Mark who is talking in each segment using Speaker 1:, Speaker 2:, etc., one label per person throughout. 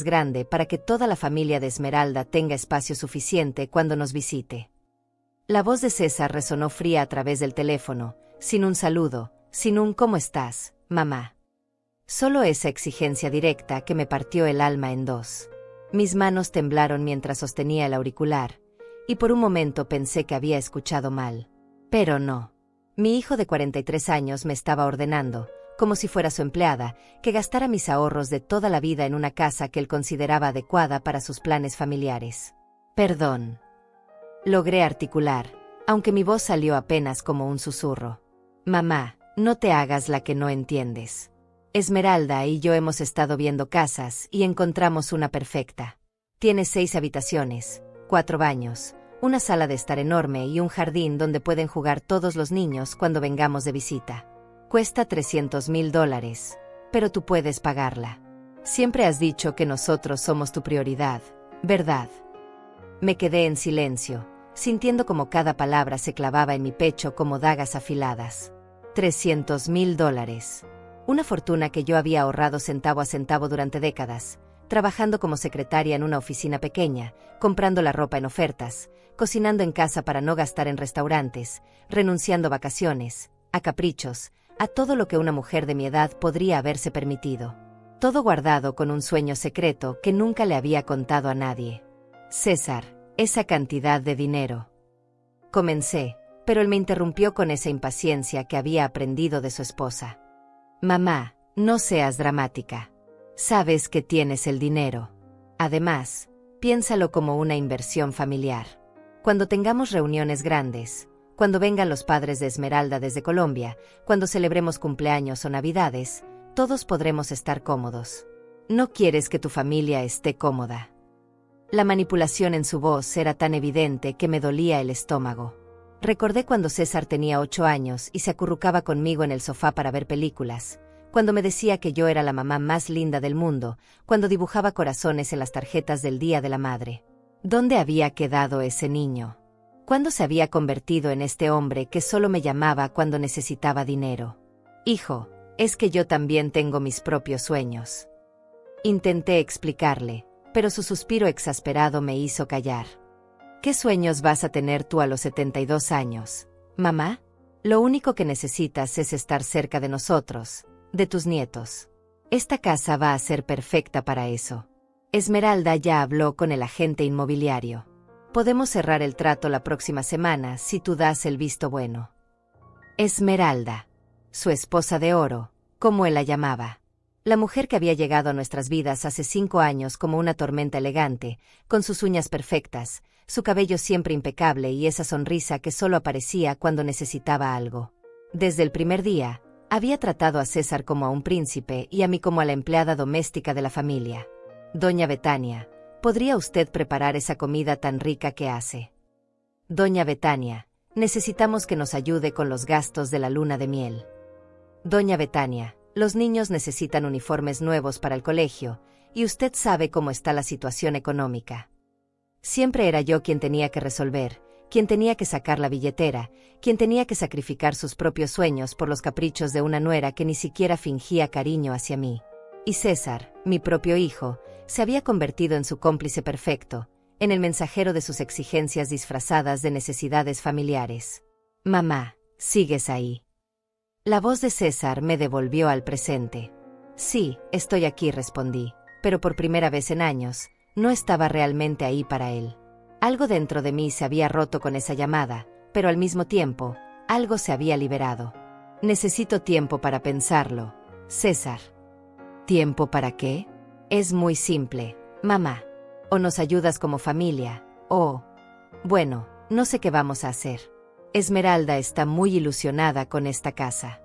Speaker 1: grande para que toda la familia de Esmeralda tenga espacio suficiente cuando nos visite. La voz de César resonó fría a través del teléfono, sin un saludo, sin un ¿cómo estás, mamá? Solo esa exigencia directa que me partió el alma en dos. Mis manos temblaron mientras sostenía el auricular, y por un momento pensé que había escuchado mal. Pero no. Mi hijo de 43 años me estaba ordenando, como si fuera su empleada, que gastara mis ahorros de toda la vida en una casa que él consideraba adecuada para sus planes familiares. Perdón. Logré articular, aunque mi voz salió apenas como un susurro. Mamá, no te hagas la que no entiendes. Esmeralda y yo hemos estado viendo casas y encontramos una perfecta. Tiene 6 habitaciones, 4 baños, una sala de estar enorme y un jardín donde pueden jugar todos los niños cuando vengamos de visita. Cuesta $300,000, pero tú puedes pagarla. Siempre has dicho que nosotros somos tu prioridad, ¿verdad? Me quedé en silencio, sintiendo como cada palabra se clavaba en mi pecho como dagas afiladas. $300,000. Una fortuna que yo había ahorrado centavo a centavo durante décadas, trabajando como secretaria en una oficina pequeña, comprando la ropa en ofertas, cocinando en casa para no gastar en restaurantes, renunciando a vacaciones, a caprichos, a todo lo que una mujer de mi edad podría haberse permitido. Todo guardado con un sueño secreto que nunca le había contado a nadie. César, esa cantidad de dinero. Comencé, pero él me interrumpió con esa impaciencia que había aprendido de su esposa. Mamá, no seas dramática. Sabes que tienes el dinero. Además, piénsalo como una inversión familiar. Cuando tengamos reuniones grandes, cuando vengan los padres de Esmeralda desde Colombia, cuando celebremos cumpleaños o navidades, todos podremos estar cómodos. No quieres que tu familia esté cómoda. La manipulación en su voz era tan evidente que me dolía el estómago. Recordé cuando César tenía 8 años y se acurrucaba conmigo en el sofá para ver películas, cuando me decía que yo era la mamá más linda del mundo, cuando dibujaba corazones en las tarjetas del Día de la Madre. ¿Dónde había quedado ese niño? ¿Cuándo se había convertido en este hombre que solo me llamaba cuando necesitaba dinero? Hijo, es que yo también tengo mis propios sueños. Intenté explicarle, pero su suspiro exasperado me hizo callar. ¿Qué sueños vas a tener tú a los 72 años, mamá? Lo único que necesitas es estar cerca de nosotros, de tus nietos. Esta casa va a ser perfecta para eso. Esmeralda ya habló con el agente inmobiliario. Podemos cerrar el trato la próxima semana si tú das el visto bueno. Esmeralda, su esposa de oro, como él la llamaba. La mujer que había llegado a nuestras vidas hace 5 años como una tormenta elegante, con sus uñas perfectas, su cabello siempre impecable y esa sonrisa que solo aparecía cuando necesitaba algo. Desde el primer día, había tratado a César como a un príncipe y a mí como a la empleada doméstica de la familia. Doña Betania, ¿podría usted preparar esa comida tan rica que hace? Doña Betania, necesitamos que nos ayude con los gastos de la luna de miel. Doña Betania, los niños necesitan uniformes nuevos para el colegio, y usted sabe cómo está la situación económica. Siempre era yo quien tenía que resolver, quien tenía que sacar la billetera, quien tenía que sacrificar sus propios sueños por los caprichos de una nuera que ni siquiera fingía cariño hacia mí. Y César, mi propio hijo, se había convertido en su cómplice perfecto, en el mensajero de sus exigencias disfrazadas de necesidades familiares. Mamá, ¿sigues ahí? La voz de César me devolvió al presente. Sí, estoy aquí, respondí, pero por primera vez en años, no estaba realmente ahí para él. Algo dentro de mí se había roto con esa llamada, pero al mismo tiempo, algo se había liberado. Necesito tiempo para pensarlo, César. ¿Tiempo para qué? Es muy simple, mamá. O nos ayudas como familia, o... Bueno, no sé qué vamos a hacer. Esmeralda está muy ilusionada con esta casa.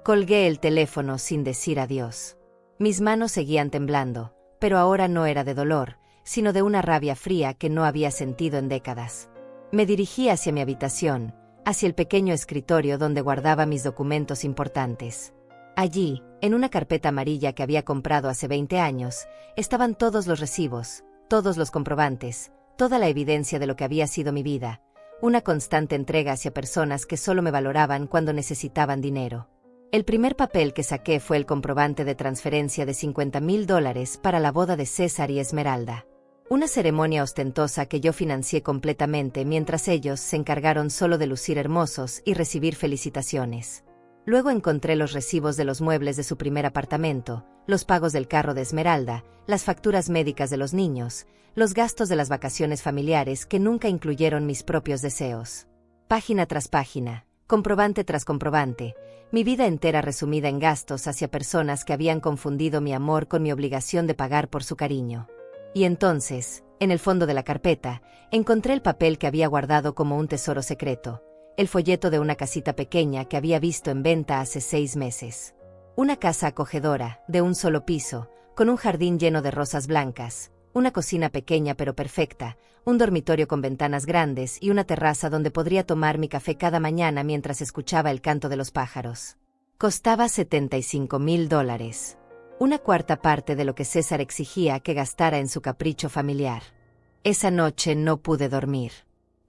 Speaker 1: Colgué el teléfono sin decir adiós. Mis manos seguían temblando, pero ahora no era de dolor, sino de una rabia fría que no había sentido en décadas. Me dirigí hacia mi habitación, hacia el pequeño escritorio donde guardaba mis documentos importantes. Allí, en una carpeta amarilla que había comprado hace 20 años, estaban todos los recibos, todos los comprobantes, toda la evidencia de lo que había sido mi vida, una constante entrega hacia personas que solo me valoraban cuando necesitaban dinero. El primer papel que saqué fue el comprobante de transferencia de $50,000 para la boda de César y Esmeralda. Una ceremonia ostentosa que yo financié completamente mientras ellos se encargaron solo de lucir hermosos y recibir felicitaciones. Luego encontré los recibos de los muebles de su primer apartamento, los pagos del carro de Esmeralda, las facturas médicas de los niños, los gastos de las vacaciones familiares que nunca incluyeron mis propios deseos. Página tras página, comprobante tras comprobante, mi vida entera resumida en gastos hacia personas que habían confundido mi amor con mi obligación de pagar por su cariño. Y entonces, en el fondo de la carpeta, encontré el papel que había guardado como un tesoro secreto, el folleto de una casita pequeña que había visto en venta hace 6 meses. Una casa acogedora, de un solo piso, con un jardín lleno de rosas blancas, una cocina pequeña pero perfecta, un dormitorio con ventanas grandes y una terraza donde podría tomar mi café cada mañana mientras escuchaba el canto de los pájaros. Costaba $75,000. Una cuarta parte de lo que César exigía que gastara en su capricho familiar. Esa noche no pude dormir.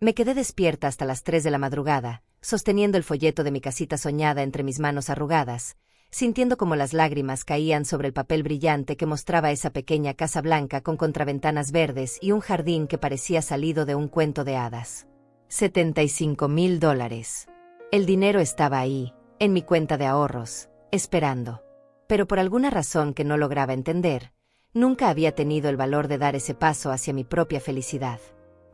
Speaker 1: Me quedé despierta hasta las 3 de la madrugada, sosteniendo el folleto de mi casita soñada entre mis manos arrugadas, sintiendo como las lágrimas caían sobre el papel brillante que mostraba esa pequeña casa blanca con contraventanas verdes y un jardín que parecía salido de un cuento de hadas. $75,000. El dinero estaba ahí, en mi cuenta de ahorros, esperando. Pero por alguna razón que no lograba entender, nunca había tenido el valor de dar ese paso hacia mi propia felicidad.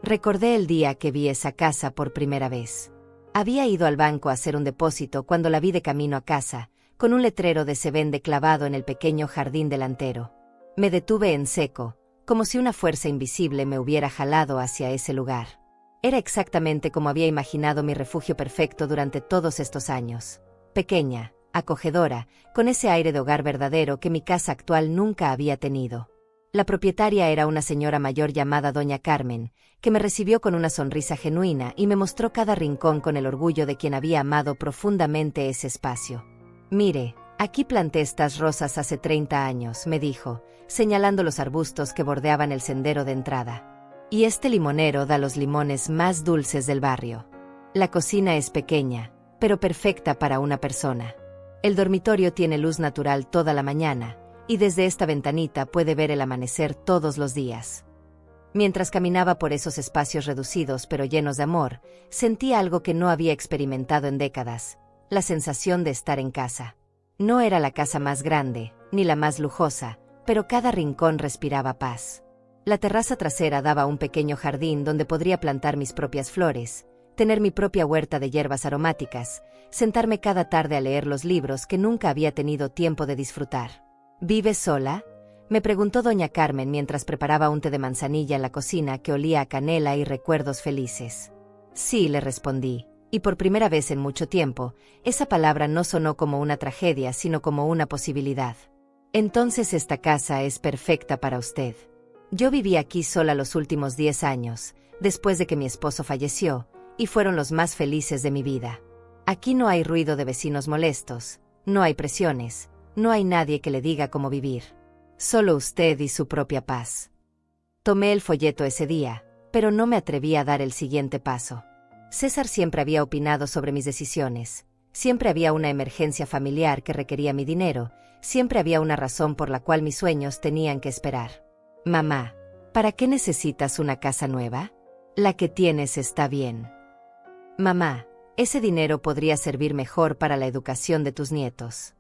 Speaker 1: Recordé el día que vi esa casa por primera vez. Había ido al banco a hacer un depósito cuando la vi de camino a casa, con un letrero de se vende clavado en el pequeño jardín delantero. Me detuve en seco, como si una fuerza invisible me hubiera jalado hacia ese lugar. Era exactamente como había imaginado mi refugio perfecto durante todos estos años. Pequeña, acogedora, con ese aire de hogar verdadero que mi casa actual nunca había tenido. La propietaria era una señora mayor llamada Doña Carmen, que me recibió con una sonrisa genuina y me mostró cada rincón con el orgullo de quien había amado profundamente ese espacio. «Mire, aquí planté estas rosas hace 30 años», me dijo, señalando los arbustos que bordeaban el sendero de entrada. «Y este limonero da los limones más dulces del barrio. La cocina es pequeña, pero perfecta para una persona. El dormitorio tiene luz natural toda la mañana, y desde esta ventanita puede ver el amanecer todos los días». Mientras caminaba por esos espacios reducidos pero llenos de amor, sentí algo que no había experimentado en décadas, la sensación de estar en casa. No era la casa más grande, ni la más lujosa, pero cada rincón respiraba paz. La terraza trasera daba a un pequeño jardín donde podría plantar mis propias flores, tener mi propia huerta de hierbas aromáticas, sentarme cada tarde a leer los libros que nunca había tenido tiempo de disfrutar. «¿Vives sola?», me preguntó Doña Carmen mientras preparaba un té de manzanilla en la cocina que olía a canela y recuerdos felices. «Sí», le respondí, y por primera vez en mucho tiempo, esa palabra no sonó como una tragedia sino como una posibilidad. «Entonces esta casa es perfecta para usted. Yo viví aquí sola los últimos 10 años, después de que mi esposo falleció, y fueron los más felices de mi vida. Aquí no hay ruido de vecinos molestos, no hay presiones, no hay nadie que le diga cómo vivir. Solo usted y su propia paz». Tomé el folleto ese día, pero no me atreví a dar el siguiente paso. César siempre había opinado sobre mis decisiones, siempre había una emergencia familiar que requería mi dinero, siempre había una razón por la cual mis sueños tenían que esperar. «Mamá, ¿para qué necesitas una casa nueva? La que tienes está bien. Mamá, ese dinero podría servir mejor para la educación de tus nietos.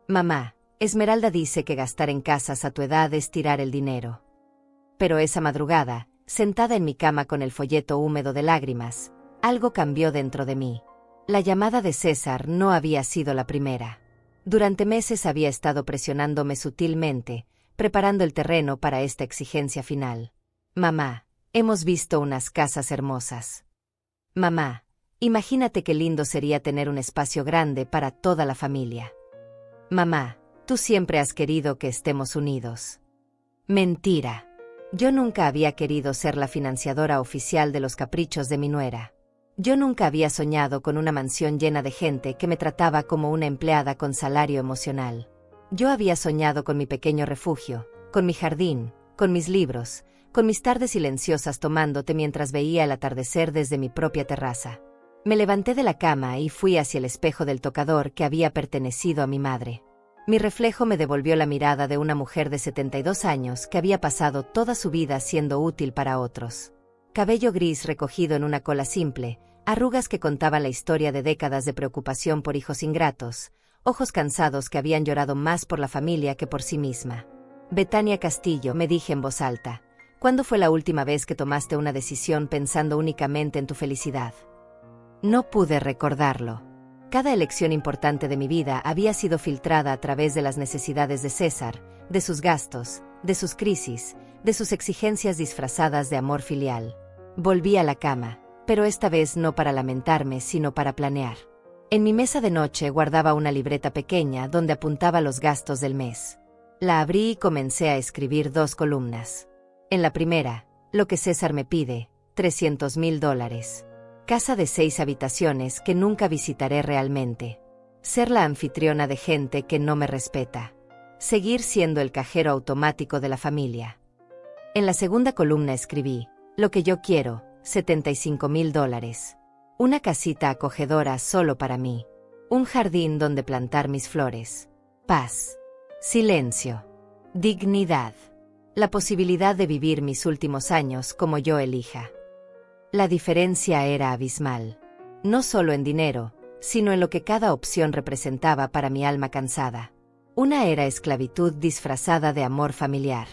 Speaker 1: Mamá, Esmeralda dice que gastar en casas a tu edad es tirar el dinero». Pero esa madrugada, sentada en mi cama con el folleto húmedo de lágrimas, algo cambió dentro de mí. La llamada de César no había sido la primera. Durante meses había estado presionándome sutilmente, preparando el terreno para esta exigencia final. «Mamá, hemos visto unas casas hermosas. Mamá, imagínate qué lindo sería tener un espacio grande para toda la familia. Mamá, tú siempre has querido que estemos unidos». Mentira. Yo nunca había querido ser la financiadora oficial de los caprichos de mi nuera. Yo nunca había soñado con una mansión llena de gente que me trataba como una empleada con salario emocional. Yo había soñado con mi pequeño refugio, con mi jardín, con mis libros, con mis tardes silenciosas tomando té mientras veía el atardecer desde mi propia terraza. Me levanté de la cama y fui hacia el espejo del tocador que había pertenecido a mi madre. Mi reflejo me devolvió la mirada de una mujer de 72 años que había pasado toda su vida siendo útil para otros. Cabello gris recogido en una cola simple, arrugas que contaban la historia de décadas de preocupación por hijos ingratos, ojos cansados que habían llorado más por la familia que por sí misma. Betania Castillo, me dije en voz alta, ¿cuándo fue la última vez que tomaste una decisión pensando únicamente en tu felicidad? No pude recordarlo. Cada elección importante de mi vida había sido filtrada a través de las necesidades de César, de sus gastos, de sus crisis, de sus exigencias disfrazadas de amor filial. Volví a la cama, pero esta vez no para lamentarme, sino para planear. En mi mesa de noche guardaba una libreta pequeña donde apuntaba los gastos del mes. La abrí y comencé a escribir 2 columnas. En la primera, lo que César me pide, $300,000. Casa de 6 habitaciones que nunca visitaré realmente. Ser la anfitriona de gente que no me respeta. Seguir siendo el cajero automático de la familia. En la segunda columna escribí, lo que yo quiero, $75,000. Una casita acogedora solo para mí. Un jardín donde plantar mis flores. Paz. Silencio. Dignidad. La posibilidad de vivir mis últimos años como yo elija. La diferencia era abismal. No solo en dinero, sino en lo que cada opción representaba para mi alma cansada. Una era esclavitud disfrazada de amor familiar.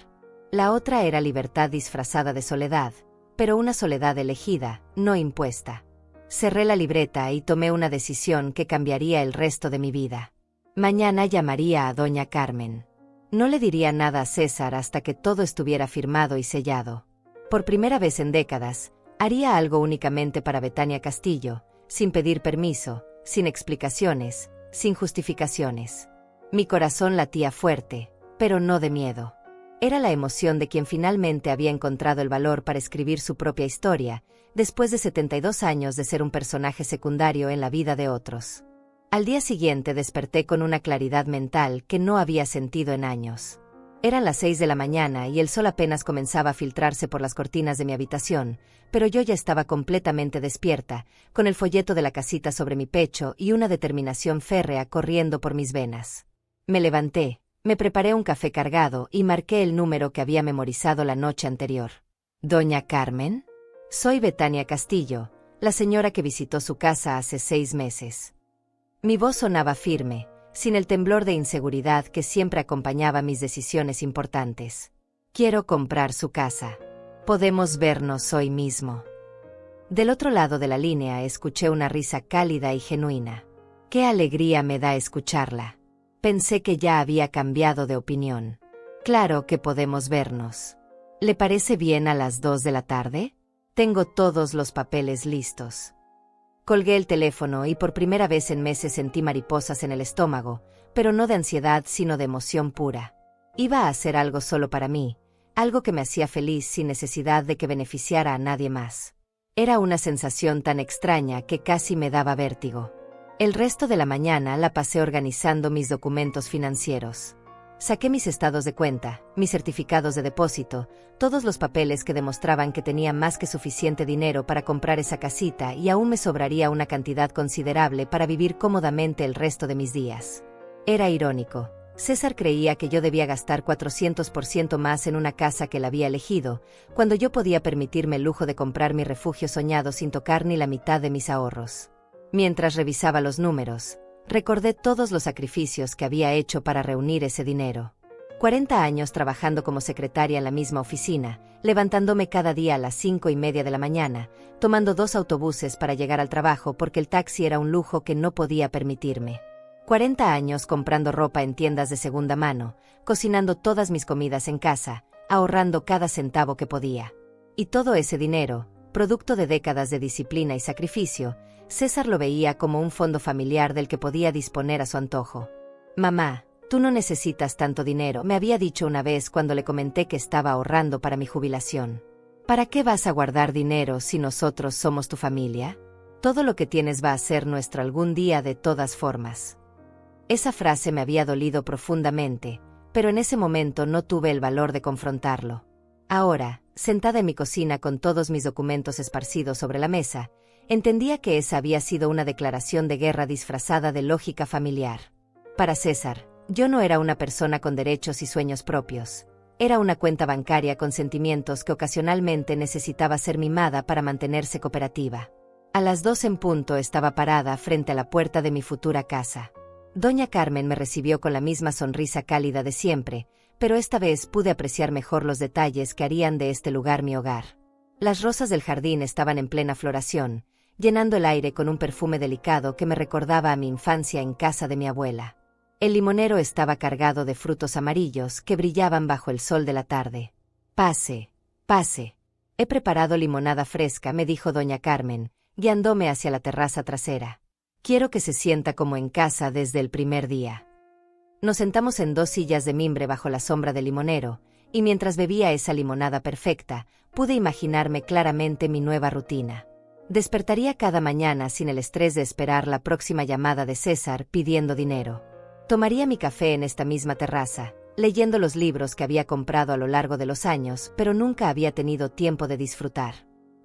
Speaker 1: La otra era libertad disfrazada de soledad, pero una soledad elegida, no impuesta. Cerré la libreta y tomé una decisión que cambiaría el resto de mi vida. Mañana llamaría a doña Carmen. No le diría nada a César hasta que todo estuviera firmado y sellado. Por primera vez en décadas, haría algo únicamente para Betania Castillo, sin pedir permiso, sin explicaciones, sin justificaciones. Mi corazón latía fuerte, pero no de miedo. Era la emoción de quien finalmente había encontrado el valor para escribir su propia historia, después de 72 años de ser un personaje secundario en la vida de otros. Al día siguiente desperté con una claridad mental que no había sentido en años. Eran las 6 de la mañana y el sol apenas comenzaba a filtrarse por las cortinas de mi habitación, pero yo ya estaba completamente despierta, con el folleto de la casita sobre mi pecho y una determinación férrea corriendo por mis venas. Me levanté, me preparé un café cargado y marqué el número que había memorizado la noche anterior. ¿Doña Carmen? Soy Betania Castillo, la señora que visitó su casa hace 6 meses. Mi voz sonaba firme, sin el temblor de inseguridad que siempre acompañaba mis decisiones importantes. Quiero comprar su casa. Podemos vernos hoy mismo. Del otro lado de la línea escuché una risa cálida y genuina. Qué alegría me da escucharla. Pensé que ya había cambiado de opinión. Claro que podemos vernos. ¿Le parece bien a las 2 de la tarde? Tengo todos los papeles listos. Colgué el teléfono y por primera vez en meses sentí mariposas en el estómago, pero no de ansiedad sino de emoción pura. Iba a hacer algo solo para mí, algo que me hacía feliz sin necesidad de que beneficiara a nadie más. Era una sensación tan extraña que casi me daba vértigo. El resto de la mañana la pasé organizando mis documentos financieros. Saqué mis estados de cuenta, mis certificados de depósito, todos los papeles que demostraban que tenía más que suficiente dinero para comprar esa casita y aún me sobraría una cantidad considerable para vivir cómodamente el resto de mis días. Era irónico. César creía que yo debía gastar 400% más en una casa que él había elegido, cuando yo podía permitirme el lujo de comprar mi refugio soñado sin tocar ni la mitad de mis ahorros. Mientras revisaba los números, recordé todos los sacrificios que había hecho para reunir ese dinero. 40 años trabajando como secretaria en la misma oficina, levantándome cada día a las 5:30 de la mañana, tomando 2 autobuses para llegar al trabajo porque el taxi era un lujo que no podía permitirme. 40 años comprando ropa en tiendas de segunda mano, cocinando todas mis comidas en casa, ahorrando cada centavo que podía. Y todo ese dinero, producto de décadas de disciplina y sacrificio, César lo veía como un fondo familiar del que podía disponer a su antojo. «Mamá, tú no necesitas tanto dinero», me había dicho una vez cuando le comenté que estaba ahorrando para mi jubilación. «¿Para qué vas a guardar dinero si nosotros somos tu familia? Todo lo que tienes va a ser nuestro algún día de todas formas». Esa frase me había dolido profundamente, pero en ese momento no tuve el valor de confrontarlo. Ahora, sentada en mi cocina con todos mis documentos esparcidos sobre la mesa, Entendía que esa había sido una declaración de guerra disfrazada de lógica familiar. Para César, yo no era una persona con derechos y sueños propios. Era una cuenta bancaria con sentimientos que ocasionalmente necesitaba ser mimada para mantenerse cooperativa. A las 2 en punto estaba parada frente a la puerta de mi futura casa. Doña Carmen me recibió con la misma sonrisa cálida de siempre, pero esta vez pude apreciar mejor los detalles que harían de este lugar mi hogar. Las rosas del jardín estaban en plena floración, llenando el aire con un perfume delicado que me recordaba a mi infancia en casa de mi abuela. El limonero estaba cargado de frutos amarillos que brillaban bajo el sol de la tarde. «Pase, pase. He preparado limonada fresca», me dijo doña Carmen, guiándome hacia la terraza trasera. «Quiero que se sienta como en casa desde el primer día». Nos sentamos en 2 sillas de mimbre bajo la sombra del limonero, y mientras bebía esa limonada perfecta, pude imaginarme claramente mi nueva rutina. Despertaría cada mañana sin el estrés de esperar la próxima llamada de César pidiendo dinero. Tomaría mi café en esta misma terraza, leyendo los libros que había comprado a lo largo de los años, pero nunca había tenido tiempo de disfrutar.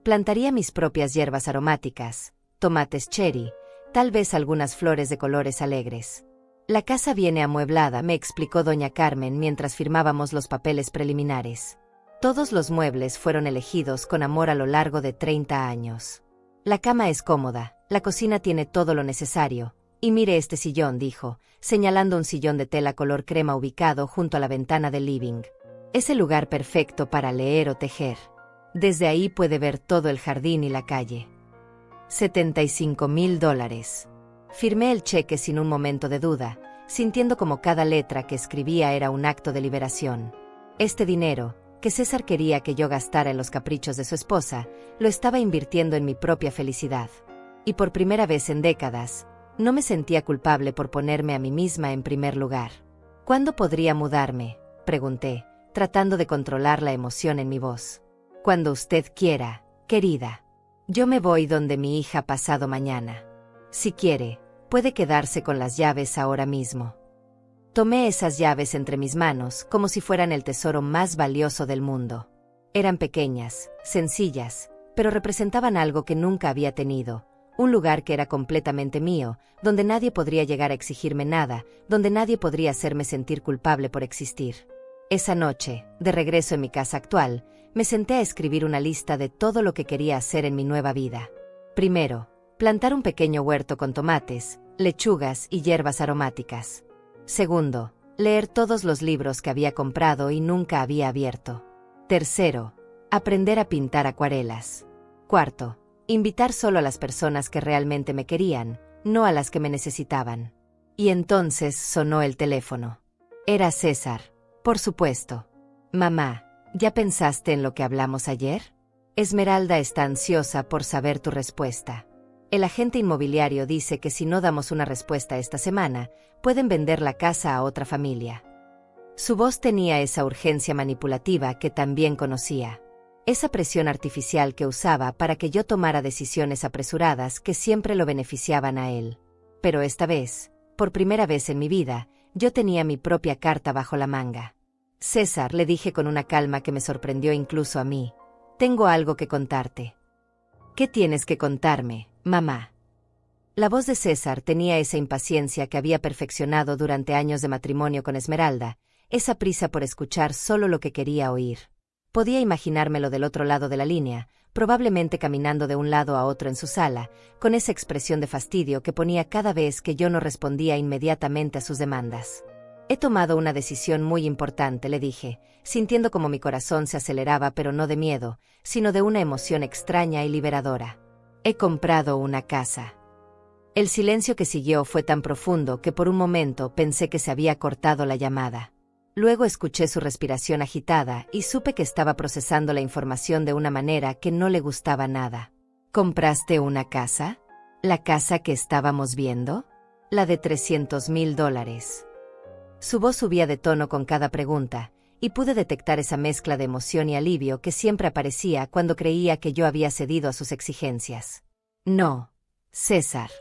Speaker 1: Plantaría mis propias hierbas aromáticas, tomates cherry, tal vez algunas flores de colores alegres. «La casa viene amueblada», me explicó doña Carmen mientras firmábamos los papeles preliminares. Todos los muebles fueron elegidos con amor a lo largo de 30 años. «La cama es cómoda, la cocina tiene todo lo necesario, y mire este sillón», dijo, señalando un sillón de tela color crema ubicado junto a la ventana del living. «Es el lugar perfecto para leer o tejer. Desde ahí puede ver todo el jardín y la calle». $75,000. Firmé el cheque sin un momento de duda, sintiendo como cada letra que escribía era un acto de liberación. Este dinero, que César quería que yo gastara en los caprichos de su esposa, lo estaba invirtiendo en mi propia felicidad. Y por primera vez en décadas, no me sentía culpable por ponerme a mí misma en primer lugar. «¿Cuándo podría mudarme?», pregunté, tratando de controlar la emoción en mi voz. «Cuando usted quiera, querida. Yo me voy donde mi hija pasado mañana. Si quiere, puede quedarse con las llaves ahora mismo». Tomé esas llaves entre mis manos como si fueran el tesoro más valioso del mundo. Eran pequeñas, sencillas, pero representaban algo que nunca había tenido, un lugar que era completamente mío, donde nadie podría llegar a exigirme nada, donde nadie podría hacerme sentir culpable por existir. Esa noche, de regreso en mi casa actual, me senté a escribir una lista de todo lo que quería hacer en mi nueva vida. Primero, plantar un pequeño huerto con tomates, lechugas y hierbas aromáticas. Segundo, leer todos los libros que había comprado y nunca había abierto. Tercero, aprender a pintar acuarelas. Cuarto, invitar solo a las personas que realmente me querían, no a las que me necesitaban. Y entonces sonó el teléfono. Era César, por supuesto. «Mamá, ¿ya pensaste en lo que hablamos ayer? Esmeralda está ansiosa por saber tu respuesta. El agente inmobiliario dice que si no damos una respuesta esta semana, pueden vender la casa a otra familia». Su voz tenía esa urgencia manipulativa que también conocía. Esa presión artificial que usaba para que yo tomara decisiones apresuradas que siempre lo beneficiaban a él. Pero esta vez, por primera vez en mi vida, yo tenía mi propia carta bajo la manga. «César», le dije con una calma que me sorprendió incluso a mí, «tengo algo que contarte». «¿Qué tienes que contarme, mamá?». La voz de César tenía esa impaciencia que había perfeccionado durante años de matrimonio con Esmeralda, esa prisa por escuchar solo lo que quería oír. Podía imaginármelo del otro lado de la línea, probablemente caminando de un lado a otro en su sala, con esa expresión de fastidio que ponía cada vez que yo no respondía inmediatamente a sus demandas. «He tomado una decisión muy importante», le dije, sintiendo como mi corazón se aceleraba, pero no de miedo, sino de una emoción extraña y liberadora. «He comprado una casa». El silencio que siguió fue tan profundo que por un momento pensé que se había cortado la llamada. Luego escuché su respiración agitada y supe que estaba procesando la información de una manera que no le gustaba nada. «¿Compraste una casa? ¿La casa que estábamos viendo? La de $300,000. Su voz subía de tono con cada pregunta, y pude detectar esa mezcla de emoción y alivio que siempre aparecía cuando creía que yo había cedido a sus exigencias. «No, César.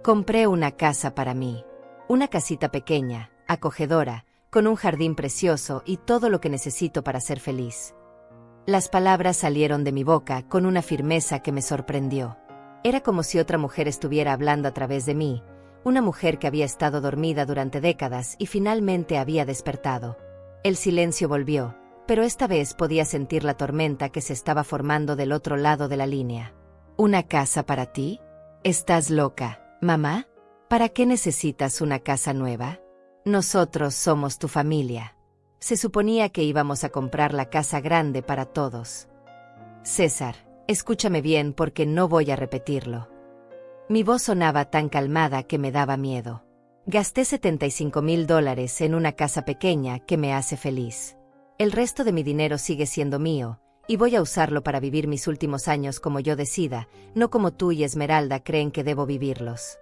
Speaker 1: Compré una casa para mí. Una casita pequeña, acogedora, con un jardín precioso y todo lo que necesito para ser feliz». Las palabras salieron de mi boca con una firmeza que me sorprendió. Era como si otra mujer estuviera hablando a través de mí, una mujer que había estado dormida durante décadas y finalmente había despertado. El silencio volvió, pero esta vez podía sentir la tormenta que se estaba formando del otro lado de la línea. ¿Una casa para ti? ¿Estás loca, mamá? ¿Para qué necesitas una casa nueva? Nosotros somos tu familia. Se suponía que íbamos a comprar la casa grande para todos. César, escúchame bien porque no voy a repetirlo. Mi voz sonaba tan calmada que me daba miedo. Gasté $75,000 en una casa pequeña que me hace feliz. El resto de mi dinero sigue siendo mío, y voy a usarlo para vivir mis últimos años como yo decida, no como tú y Esmeralda creen que debo vivirlos.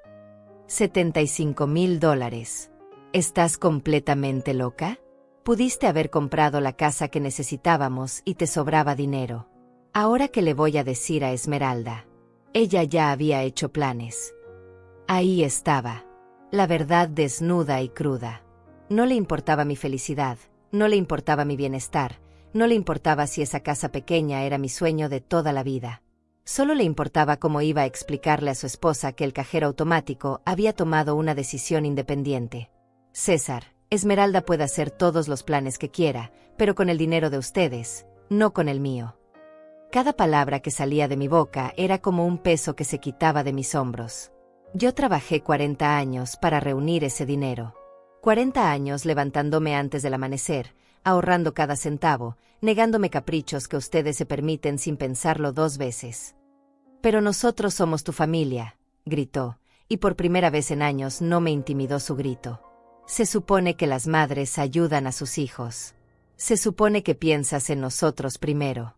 Speaker 1: $75,000. ¿Estás completamente loca? Pudiste haber comprado la casa que necesitábamos y te sobraba dinero. ¿Ahora qué le voy a decir a Esmeralda? Ella ya había hecho planes. Ahí estaba. La verdad desnuda y cruda. No le importaba mi felicidad, no le importaba mi bienestar, no le importaba si esa casa pequeña era mi sueño de toda la vida. Solo le importaba cómo iba a explicarle a su esposa que el cajero automático había tomado una decisión independiente. César, Esmeralda puede hacer todos los planes que quiera, pero con el dinero de ustedes, no con el mío. Cada palabra que salía de mi boca era como un peso que se quitaba de mis hombros. Yo trabajé 40 años para reunir ese dinero. 40 años levantándome antes del amanecer, ahorrando cada centavo, negándome caprichos que ustedes se permiten sin pensarlo 2 veces. Pero nosotros somos tu familia, gritó, y por primera vez en años no me intimidó su grito. Se supone que las madres ayudan a sus hijos. Se supone que piensas en nosotros primero.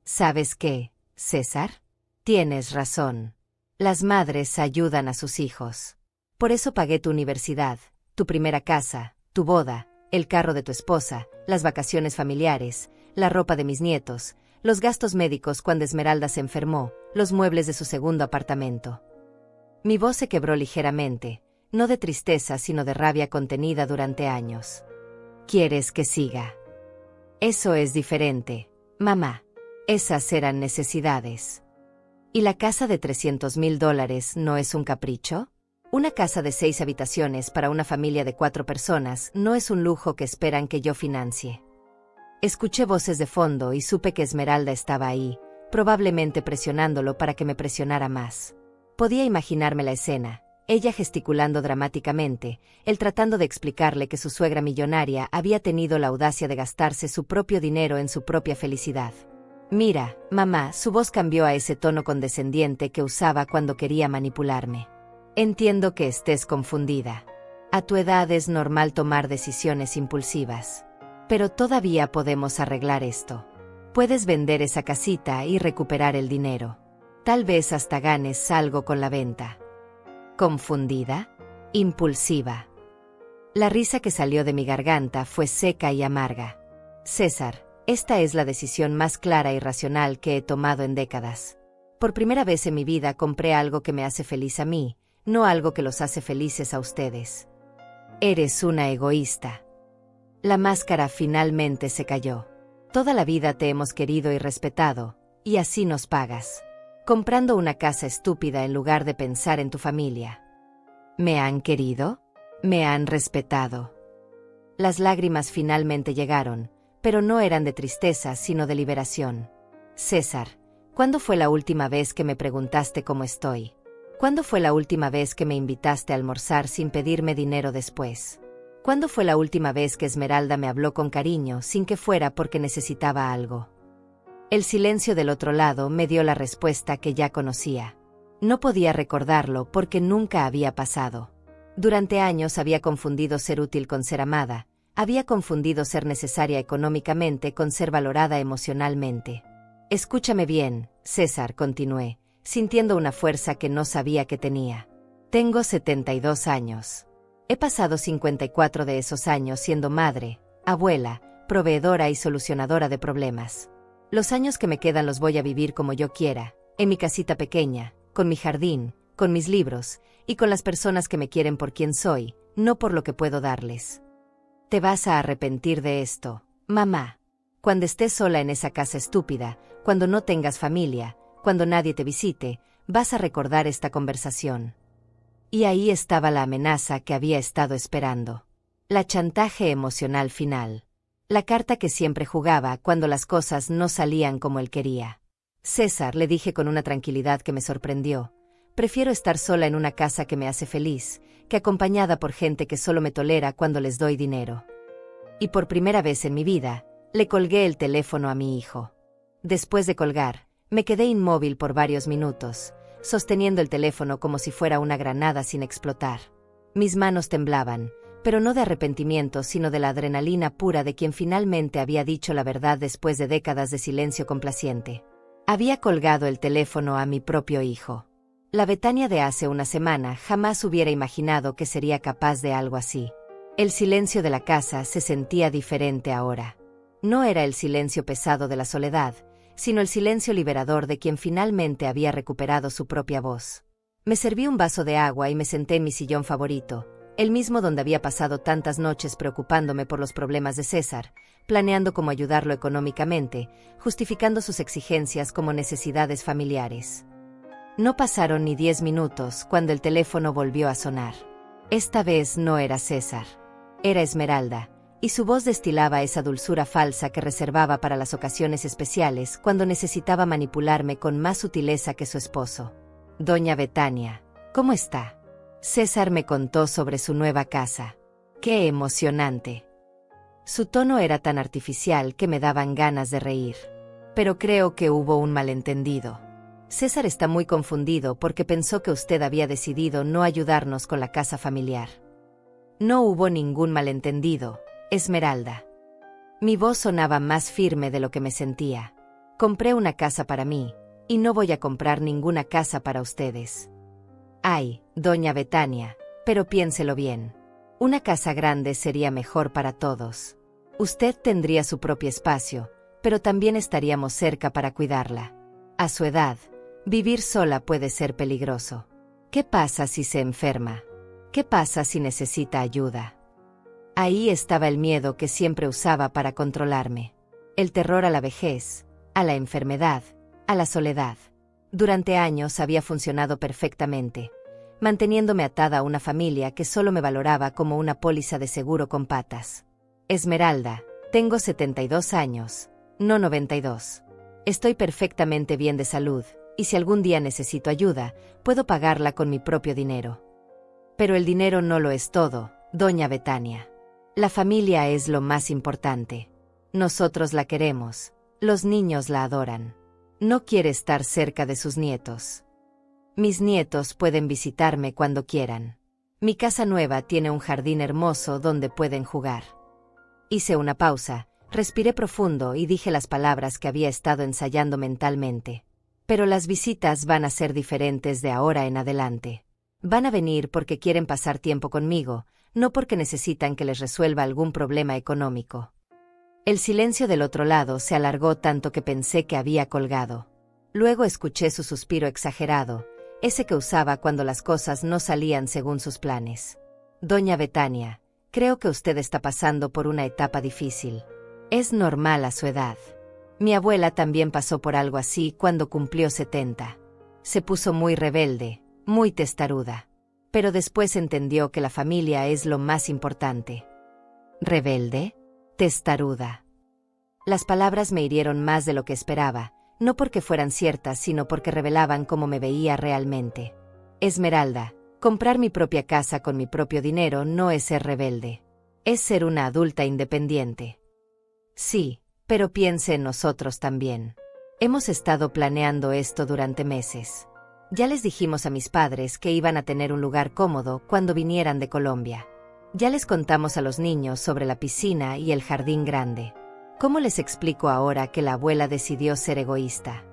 Speaker 1: ¿Sabes qué, César? Tienes razón. Las madres ayudan a sus hijos. Por eso pagué tu universidad, tu primera casa, tu boda, el carro de tu esposa, las vacaciones familiares, la ropa de mis nietos, los gastos médicos cuando Esmeralda se enfermó, los muebles de su segundo apartamento. Mi voz se quebró ligeramente, no de tristeza sino de rabia contenida durante años. ¿Quieres que siga? Eso es diferente, mamá. Esas eran necesidades. ¿Y la casa de $300,000 no es un capricho? Una casa de 6 habitaciones para una familia de 4 personas no es un lujo que esperan que yo financie. Escuché voces de fondo y supe que Esmeralda estaba ahí, probablemente presionándolo para que me presionara más. Podía imaginarme la escena, ella gesticulando dramáticamente, él tratando de explicarle que su suegra millonaria había tenido la audacia de gastarse su propio dinero en su propia felicidad. Mira, mamá, su voz cambió a ese tono condescendiente que usaba cuando quería manipularme. Entiendo que estés confundida. A tu edad es normal tomar decisiones impulsivas. Pero todavía podemos arreglar esto. Puedes vender esa casita y recuperar el dinero. Tal vez hasta ganes algo con la venta. ¿Confundida? Impulsiva. La risa que salió de mi garganta fue seca y amarga. César, esta es la decisión más clara y racional que he tomado en décadas. Por primera vez en mi vida compré algo que me hace feliz a mí, no algo que los hace felices a ustedes. Eres una egoísta. La máscara finalmente se cayó. Toda la vida te hemos querido y respetado, y así nos pagas. Comprando una casa estúpida en lugar de pensar en tu familia. ¿Me han querido? ¿Me han respetado? Las lágrimas finalmente llegaron, pero no eran de tristeza sino de liberación. César, ¿cuándo fue la última vez que me preguntaste cómo estoy? ¿Cuándo fue la última vez que me invitaste a almorzar sin pedirme dinero después? ¿Cuándo fue la última vez que Esmeralda me habló con cariño sin que fuera porque necesitaba algo? El silencio del otro lado me dio la respuesta que ya conocía. No podía recordarlo porque nunca había pasado. Durante años había confundido ser útil con ser amada, había confundido ser necesaria económicamente con ser valorada emocionalmente. Escúchame bien, César, continué, sintiendo una fuerza que no sabía que tenía. Tengo 72 años. He pasado 54 de esos años siendo madre, abuela, proveedora y solucionadora de problemas. Los años que me quedan los voy a vivir como yo quiera, en mi casita pequeña, con mi jardín, con mis libros, y con las personas que me quieren por quien soy, no por lo que puedo darles. Te vas a arrepentir de esto, mamá. Cuando estés sola en esa casa estúpida, cuando no tengas familia, cuando nadie te visite, vas a recordar esta conversación. Y ahí estaba la amenaza que había estado esperando. La chantaje emocional final. La carta que siempre jugaba cuando las cosas no salían como él quería. César, le dije con una tranquilidad que me sorprendió, prefiero estar sola en una casa que me hace feliz, que acompañada por gente que solo me tolera cuando les doy dinero. Y por primera vez en mi vida, le colgué el teléfono a mi hijo. Después de colgar, me quedé inmóvil por varios minutos, sosteniendo el teléfono como si fuera una granada sin explotar. Mis manos temblaban, pero no de arrepentimiento sino de la adrenalina pura de quien finalmente había dicho la verdad después de décadas de silencio complaciente. Había colgado el teléfono a mi propio hijo. La Betania de hace una semana jamás hubiera imaginado que sería capaz de algo así. El silencio de la casa se sentía diferente ahora. No era el silencio pesado de la soledad, sino el silencio liberador de quien finalmente había recuperado su propia voz. Me serví un vaso de agua y me senté en mi sillón favorito, el mismo donde había pasado tantas noches preocupándome por los problemas de César, planeando cómo ayudarlo económicamente, justificando sus exigencias como necesidades familiares. No pasaron ni 10 minutos cuando el teléfono volvió a sonar. Esta vez no era César. Era Esmeralda, y su voz destilaba esa dulzura falsa que reservaba para las ocasiones especiales cuando necesitaba manipularme con más sutileza que su esposo. Doña Betania, ¿cómo está? César me contó sobre su nueva casa. ¡Qué emocionante! Su tono era tan artificial que me daban ganas de reír. Pero creo que hubo un malentendido. César está muy confundido porque pensó que usted había decidido no ayudarnos con la casa familiar. No hubo ningún malentendido, Esmeralda. Mi voz sonaba más firme de lo que me sentía. Compré una casa para mí, y no voy a comprar ninguna casa para ustedes. Ay, doña Betania, pero piénselo bien. Una casa grande sería mejor para todos. Usted tendría su propio espacio, pero también estaríamos cerca para cuidarla. A su edad, vivir sola puede ser peligroso. ¿Qué pasa si se enferma? ¿Qué pasa si necesita ayuda? Ahí estaba el miedo que siempre usaba para controlarme. El terror a la vejez, a la enfermedad, a la soledad. Durante años había funcionado perfectamente, manteniéndome atada a una familia que solo me valoraba como una póliza de seguro con patas. Esmeralda, tengo 72 años, no 92. Estoy perfectamente bien de salud, y si algún día necesito ayuda, puedo pagarla con mi propio dinero. Pero el dinero no lo es todo, doña Betania. La familia es lo más importante. Nosotros la queremos, los niños la adoran. No quiere estar cerca de sus nietos. Mis nietos pueden visitarme cuando quieran. Mi casa nueva tiene un jardín hermoso donde pueden jugar. Hice una pausa, respiré profundo y dije las palabras que había estado ensayando mentalmente. Pero las visitas van a ser diferentes de ahora en adelante. Van a venir porque quieren pasar tiempo conmigo, no porque necesitan que les resuelva algún problema económico. El silencio del otro lado se alargó tanto que pensé que había colgado. Luego escuché su suspiro exagerado, ese que usaba cuando las cosas no salían según sus planes. Doña Betania, creo que usted está pasando por una etapa difícil. Es normal a su edad. Mi abuela también pasó por algo así cuando cumplió 70. Se puso muy rebelde, muy testaruda. Pero después entendió que la familia es lo más importante. ¿Rebelde? Testaruda. Las palabras me hirieron más de lo que esperaba, no porque fueran ciertas, sino porque revelaban cómo me veía realmente. Esmeralda, comprar mi propia casa con mi propio dinero no es ser rebelde. Es ser una adulta independiente. Sí, pero piense en nosotros también. Hemos estado planeando esto durante meses. Ya les dijimos a mis padres que iban a tener un lugar cómodo cuando vinieran de Colombia. Ya les contamos a los niños sobre la piscina y el jardín grande. ¿Cómo les explico ahora que la abuela decidió ser egoísta?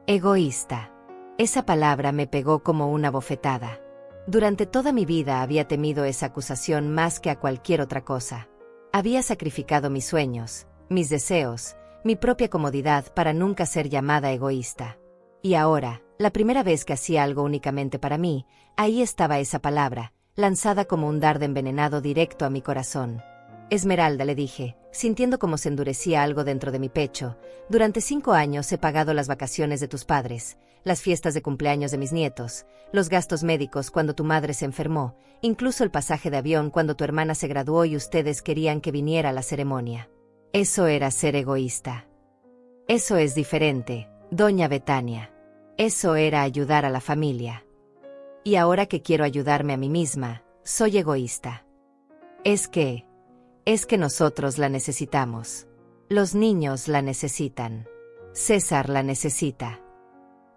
Speaker 1: Egoísta. Esa palabra me pegó como una bofetada. Durante toda mi vida había temido esa acusación más que a cualquier otra cosa. Había sacrificado mis sueños, mis deseos, mi propia comodidad para nunca ser llamada egoísta. Y ahora, la primera vez que hacía algo únicamente para mí, ahí estaba esa palabra, lanzada como un dardo envenenado directo a mi corazón. Esmeralda, le dije, sintiendo como se endurecía algo dentro de mi pecho, durante 5 años he pagado las vacaciones de tus padres, las fiestas de cumpleaños de mis nietos, los gastos médicos cuando tu madre se enfermó, incluso el pasaje de avión cuando tu hermana se graduó y ustedes querían que viniera a la ceremonia. Eso era ser egoísta. Eso es diferente, doña Betania. Eso era ayudar a la familia. Y ahora que quiero ayudarme a mí misma, soy egoísta. Es que nosotros la necesitamos. Los niños la necesitan. César la necesita.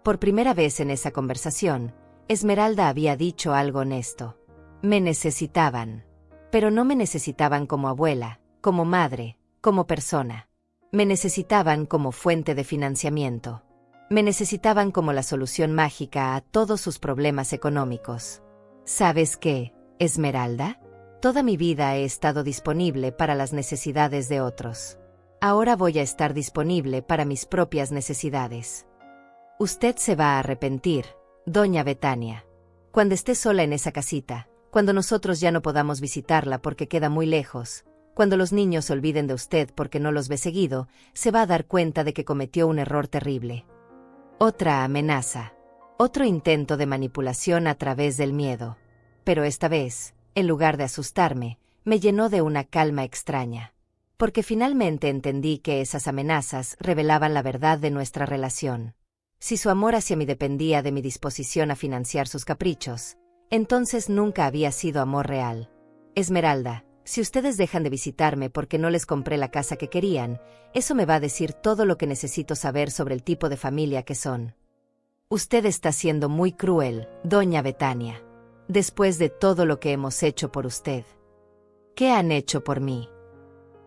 Speaker 1: Por primera vez en esa conversación, Esmeralda había dicho algo honesto. Me necesitaban. Pero no me necesitaban como abuela, como madre, como persona. Me necesitaban como fuente de financiamiento. Me necesitaban como la solución mágica a todos sus problemas económicos. ¿Sabes qué, Esmeralda? Toda mi vida he estado disponible para las necesidades de otros. Ahora voy a estar disponible para mis propias necesidades. Usted se va a arrepentir, doña Betania. Cuando esté sola en esa casita, cuando nosotros ya no podamos visitarla porque queda muy lejos, cuando los niños se olviden de usted porque no los ve seguido, se va a dar cuenta de que cometió un error terrible. Otra amenaza. Otro intento de manipulación a través del miedo. Pero esta vez, en lugar de asustarme, me llenó de una calma extraña. Porque finalmente entendí que esas amenazas revelaban la verdad de nuestra relación. Si su amor hacia mí dependía de mi disposición a financiar sus caprichos, entonces nunca había sido amor real. Esmeralda, si ustedes dejan de visitarme porque no les compré la casa que querían, eso me va a decir todo lo que necesito saber sobre el tipo de familia que son. Usted está siendo muy cruel, doña Betania. Después de todo lo que hemos hecho por usted. ¿Qué han hecho por mí?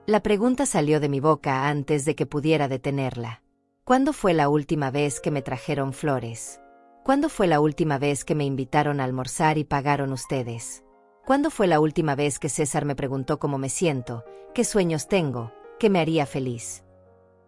Speaker 1: La pregunta salió de mi boca antes de que pudiera detenerla. ¿Cuándo fue la última vez que me trajeron flores? ¿Cuándo fue la última vez que me invitaron a almorzar y pagaron ustedes? ¿Cuándo fue la última vez que César me preguntó cómo me siento, qué sueños tengo, qué me haría feliz?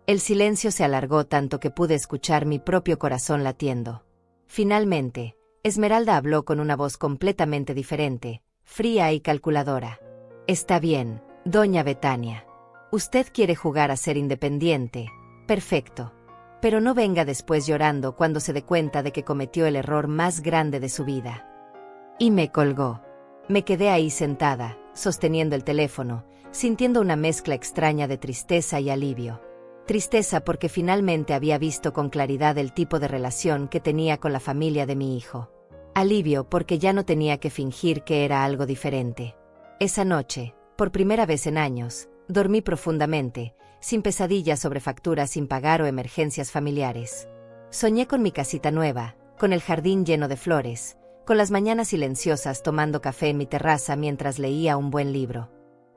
Speaker 1: El silencio se alargó tanto que pude escuchar mi propio corazón latiendo. Finalmente, Esmeralda habló con una voz completamente diferente, fría y calculadora. Está bien, doña Betania. Usted quiere jugar a ser independiente. Perfecto. Pero no venga después llorando cuando se dé cuenta de que cometió el error más grande de su vida. Y me colgó. Me quedé ahí sentada, sosteniendo el teléfono, sintiendo una mezcla extraña de tristeza y alivio. Tristeza porque finalmente había visto con claridad el tipo de relación que tenía con la familia de mi hijo. Alivio porque ya no tenía que fingir que era algo diferente. Esa noche, por primera vez en años, dormí profundamente, sin pesadillas sobre facturas sin pagar o emergencias familiares. Soñé con mi casita nueva, con el jardín lleno de flores, con las mañanas silenciosas tomando café en mi terraza mientras leía un buen libro.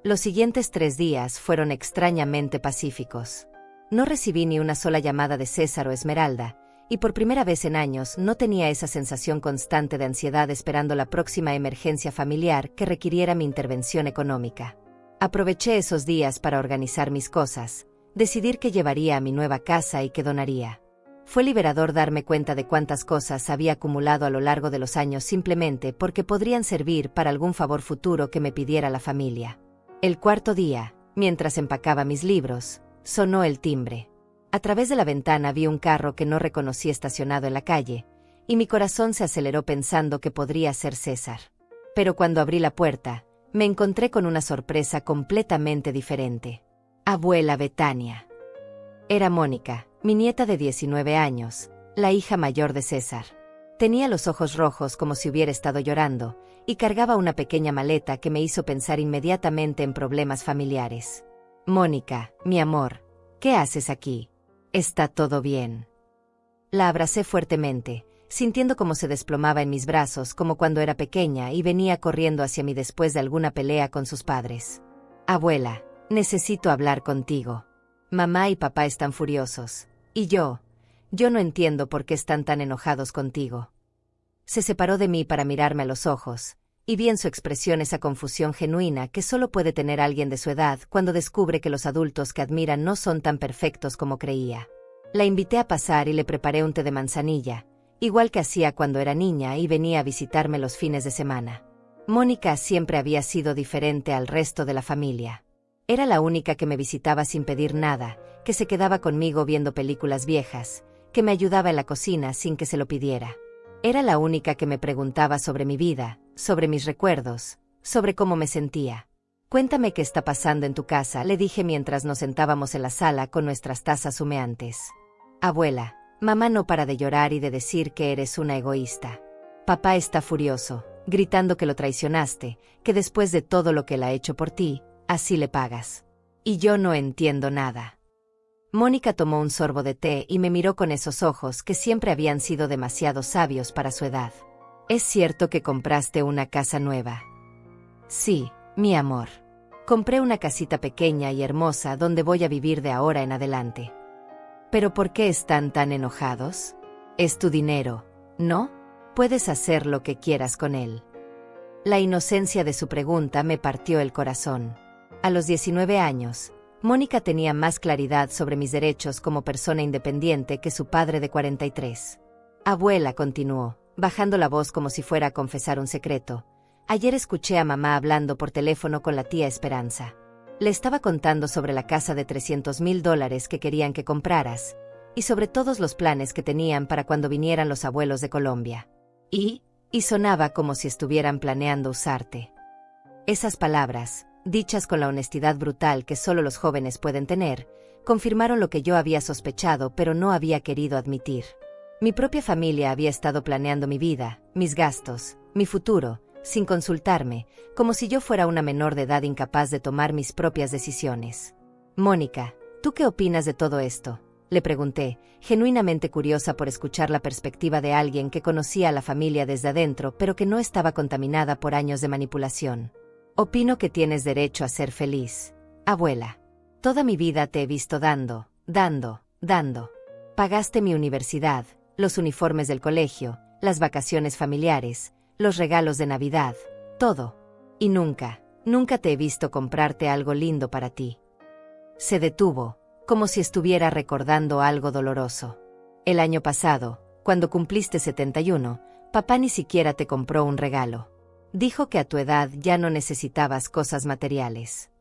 Speaker 1: Los siguientes 3 días fueron extrañamente pacíficos. No recibí ni una sola llamada de César o Esmeralda, y por primera vez en años no tenía esa sensación constante de ansiedad esperando la próxima emergencia familiar que requiriera mi intervención económica. Aproveché esos días para organizar mis cosas, decidir qué llevaría a mi nueva casa y qué donaría. Fue liberador darme cuenta de cuántas cosas había acumulado a lo largo de los años simplemente porque podrían servir para algún favor futuro que me pidiera la familia. El 4.º día, mientras empacaba mis libros, sonó el timbre. A través de la ventana vi un carro que no reconocí estacionado en la calle, y mi corazón se aceleró pensando que podría ser César. Pero cuando abrí la puerta, me encontré con una sorpresa completamente diferente. Abuela Betania. Era Mónica, mi nieta de 19 años, la hija mayor de César. Tenía los ojos rojos como si hubiera estado llorando, y cargaba una pequeña maleta que me hizo pensar inmediatamente en problemas familiares. Mónica, mi amor, ¿qué haces aquí? ¿Está todo bien? La abracé fuertemente, sintiendo cómo se desplomaba en mis brazos como cuando era pequeña y venía corriendo hacia mí después de alguna pelea con sus padres. Abuela, necesito hablar contigo. Mamá y papá están furiosos, y yo no entiendo por qué están tan enojados contigo. Se separó de mí para mirarme a los ojos, y vi en su expresión esa confusión genuina que solo puede tener alguien de su edad cuando descubre que los adultos que admiran no son tan perfectos como creía. La invité a pasar y le preparé un té de manzanilla, igual que hacía cuando era niña y venía a visitarme los fines de semana. Mónica siempre había sido diferente al resto de la familia. Era la única que me visitaba sin pedir nada, que se quedaba conmigo viendo películas viejas, que me ayudaba en la cocina sin que se lo pidiera. Era la única que me preguntaba sobre mi vida, sobre mis recuerdos, sobre cómo me sentía. Cuéntame qué está pasando en tu casa, le dije mientras nos sentábamos en la sala con nuestras tazas humeantes. Abuela, mamá no para de llorar y de decir que eres una egoísta. Papá está furioso, gritando que lo traicionaste, que después de todo lo que él ha hecho por ti, así le pagas. Y yo no entiendo nada. Mónica tomó un sorbo de té y me miró con esos ojos que siempre habían sido demasiado sabios para su edad. ¿Es cierto que compraste una casa nueva? Sí, mi amor. Compré una casita pequeña y hermosa donde voy a vivir de ahora en adelante. ¿Pero por qué están tan enojados? Es tu dinero, ¿no? Puedes hacer lo que quieras con él. La inocencia de su pregunta me partió el corazón. A los 19 años, Mónica tenía más claridad sobre mis derechos como persona independiente que su padre de 43. Abuela, continuó, bajando la voz como si fuera a confesar un secreto. Ayer escuché a mamá hablando por teléfono con la tía Esperanza. Le estaba contando sobre la casa de $300,000 que querían que compraras, y sobre todos los planes que tenían para cuando vinieran los abuelos de Colombia. Y sonaba como si estuvieran planeando usarte. Esas palabras, dichas con la honestidad brutal que solo los jóvenes pueden tener, confirmaron lo que yo había sospechado pero no había querido admitir. Mi propia familia había estado planeando mi vida, mis gastos, mi futuro, sin consultarme, como si yo fuera una menor de edad incapaz de tomar mis propias decisiones. Mónica, ¿tú qué opinas de todo esto?, le pregunté, genuinamente curiosa por escuchar la perspectiva de alguien que conocía a la familia desde adentro pero que no estaba contaminada por años de manipulación. Opino que tienes derecho a ser feliz, abuela. Toda mi vida te he visto dando. Pagaste mi universidad, los uniformes del colegio, las vacaciones familiares, los regalos de Navidad, todo. Y nunca te he visto comprarte algo lindo para ti. Se detuvo, como si estuviera recordando algo doloroso. El año pasado, cuando cumpliste 71, papá ni siquiera te compró un regalo. Dijo que a tu edad ya no necesitabas cosas materiales.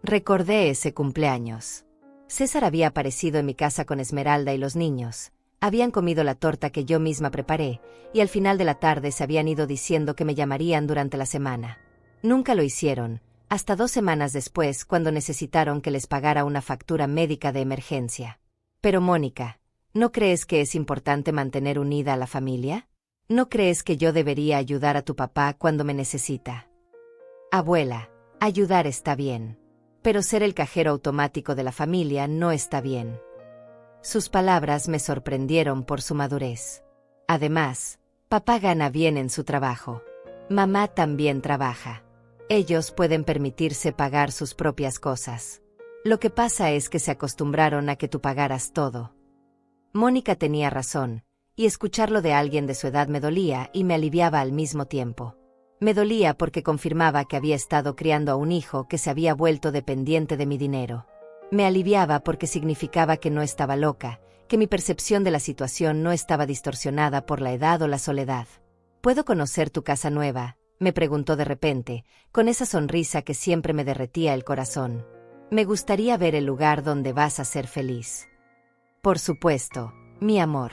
Speaker 1: Recordé ese cumpleaños. César había aparecido en mi casa con Esmeralda y los niños. Habían comido la torta que yo misma preparé, y al final de la tarde se habían ido diciendo que me llamarían durante la semana. Nunca lo hicieron, hasta 2 semanas después cuando necesitaron que les pagara una factura médica de emergencia. Pero Mónica, ¿no crees que es importante mantener unida a la familia? ¿No crees que yo debería ayudar a tu papá cuando me necesita? Abuela, ayudar está bien. Pero ser el cajero automático de la familia no está bien. Sus palabras me sorprendieron por su madurez. Además, papá gana bien en su trabajo. Mamá también trabaja. Ellos pueden permitirse pagar sus propias cosas. Lo que pasa es que se acostumbraron a que tú pagaras todo. Mónica tenía razón, y escucharlo de alguien de su edad me dolía y me aliviaba al mismo tiempo. Me dolía porque confirmaba que había estado criando a un hijo que se había vuelto dependiente de mi dinero. Me aliviaba porque significaba que no estaba loca, que mi percepción de la situación no estaba distorsionada por la edad o la soledad. ¿Puedo conocer tu casa nueva?, me preguntó de repente, con esa sonrisa que siempre me derretía el corazón. Me gustaría ver el lugar donde vas a ser feliz. Por supuesto, mi amor.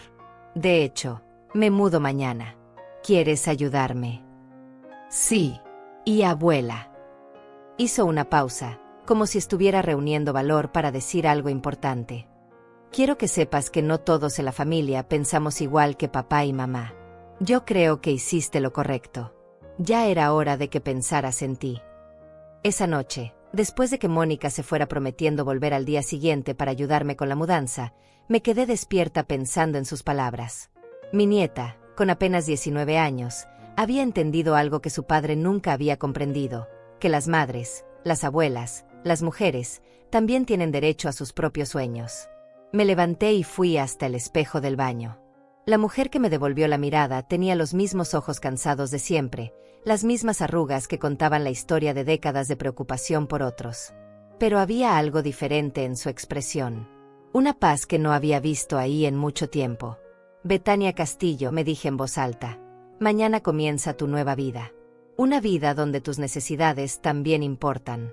Speaker 1: De hecho, me mudo mañana. ¿Quieres ayudarme? Sí. Y abuela. Hizo una pausa, como si estuviera reuniendo valor para decir algo importante. Quiero que sepas que no todos en la familia pensamos igual que papá y mamá. Yo creo que hiciste lo correcto. Ya era hora de que pensaras en ti. Esa noche, después de que Mónica se fuera prometiendo volver al día siguiente para ayudarme con la mudanza, me quedé despierta pensando en sus palabras. Mi nieta, con apenas 19 años, había entendido algo que su padre nunca había comprendido, que las madres, las abuelas, las mujeres, también tienen derecho a sus propios sueños. Me levanté y fui hasta el espejo del baño. La mujer que me devolvió la mirada tenía los mismos ojos cansados de siempre, las mismas arrugas que contaban la historia de décadas de preocupación por otros. Pero había algo diferente en su expresión. Una paz que no había visto ahí en mucho tiempo. Betania Castillo, me dije en voz alta. Mañana comienza tu nueva vida. Una vida donde tus necesidades también importan.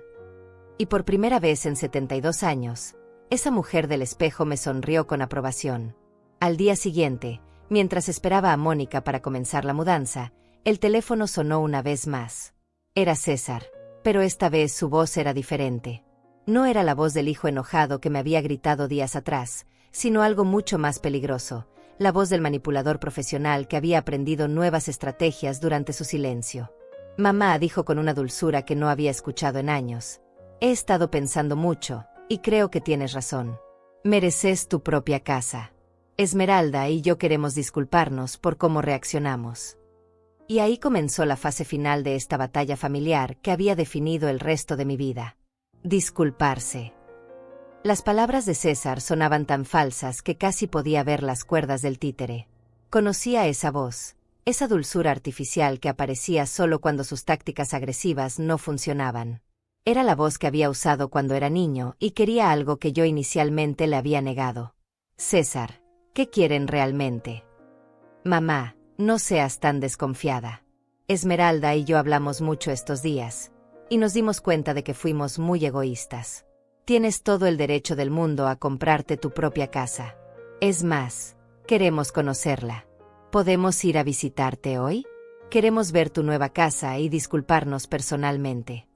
Speaker 1: Y por primera vez en 72 años, esa mujer del espejo me sonrió con aprobación. Al día siguiente, mientras esperaba a Mónica para comenzar la mudanza, el teléfono sonó una vez más. Era César, pero esta vez su voz era diferente. No era la voz del hijo enojado que me había gritado días atrás, sino algo mucho más peligroso, la voz del manipulador profesional que había aprendido nuevas estrategias durante su silencio. Mamá, dijo con una dulzura que no había escuchado en años. He estado pensando mucho, y creo que tienes razón. Mereces tu propia casa. Esmeralda y yo queremos disculparnos por cómo reaccionamos. Y ahí comenzó la fase final de esta batalla familiar que había definido el resto de mi vida. Disculparse. Las palabras de César sonaban tan falsas que casi podía ver las cuerdas del títere. Conocía esa voz, esa dulzura artificial que aparecía solo cuando sus tácticas agresivas no funcionaban. Era la voz que había usado cuando era niño y quería algo que yo inicialmente le había negado. César, ¿qué quieren realmente? Mamá, no seas tan desconfiada. Esmeralda y yo hablamos mucho estos días, y nos dimos cuenta de que fuimos muy egoístas. Tienes todo el derecho del mundo a comprarte tu propia casa. Es más, queremos conocerla. ¿Podemos ir a visitarte hoy? Queremos ver tu nueva casa y disculparnos personalmente.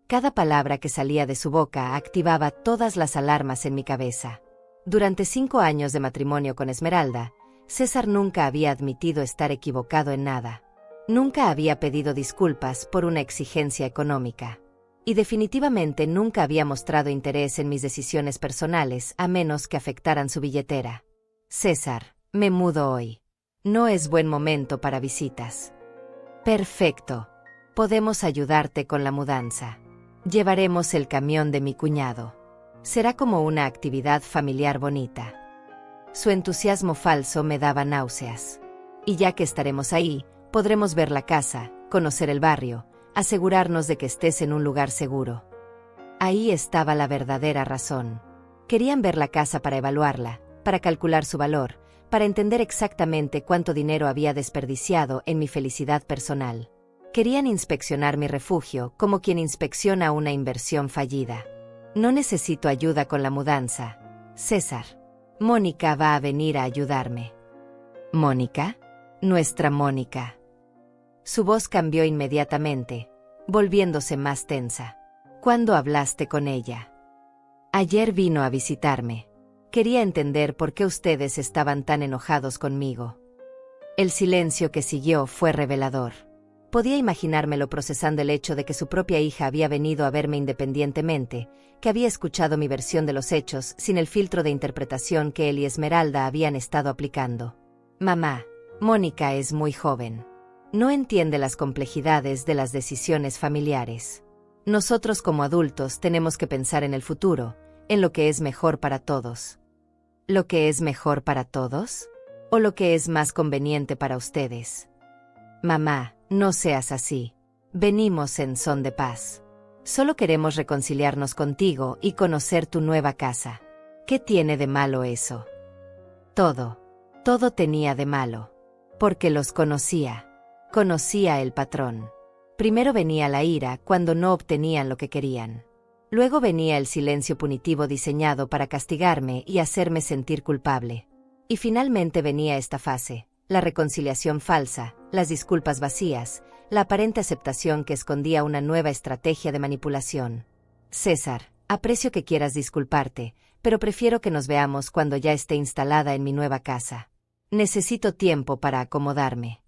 Speaker 1: Cada palabra que salía de su boca activaba todas las alarmas en mi cabeza. Durante 5 años de matrimonio con Esmeralda, César nunca había admitido estar equivocado en nada. Nunca había pedido disculpas por una exigencia económica. Y definitivamente nunca había mostrado interés en mis decisiones personales a menos que afectaran su billetera. César, me mudo hoy. No es buen momento para visitas. Perfecto. Podemos ayudarte con la mudanza. Llevaremos el camión de mi cuñado. Será como una actividad familiar bonita. Su entusiasmo falso me daba náuseas. Y ya que estaremos ahí, podremos ver la casa, conocer el barrio, asegurarnos de que estés en un lugar seguro. Ahí estaba la verdadera razón. Querían ver la casa para evaluarla, para calcular su valor, para entender exactamente cuánto dinero había desperdiciado en mi felicidad personal. Querían inspeccionar mi refugio como quien inspecciona una inversión fallida. No necesito ayuda con la mudanza, César. Mónica va a venir a ayudarme. ¿Mónica? Nuestra Mónica. Su voz cambió inmediatamente, volviéndose más tensa. ¿Cuándo hablaste con ella? Ayer vino a visitarme. Quería entender por qué ustedes estaban tan enojados conmigo. El silencio que siguió fue revelador. Podía imaginármelo procesando el hecho de que su propia hija había venido a verme independientemente, que había escuchado mi versión de los hechos sin el filtro de interpretación que él y Esmeralda habían estado aplicando. Mamá, Mónica es muy joven. No entiende las complejidades de las decisiones familiares. Nosotros como adultos tenemos que pensar en el futuro, en lo que es mejor para todos. ¿Lo que es mejor para todos? ¿O lo que es más conveniente para ustedes? Mamá, no seas así. Venimos en son de paz. Solo queremos reconciliarnos contigo y conocer tu nueva casa. ¿Qué tiene de malo eso? Todo tenía de malo. Porque los conocía. Conocía el patrón. Primero venía la ira cuando no obtenían lo que querían. Luego venía el silencio punitivo diseñado para castigarme y hacerme sentir culpable. Y finalmente venía esta fase, la reconciliación falsa, las disculpas vacías, la aparente aceptación que escondía una nueva estrategia de manipulación. César, aprecio que quieras disculparte, pero prefiero que nos veamos cuando ya esté instalada en mi nueva casa. Necesito tiempo para acomodarme.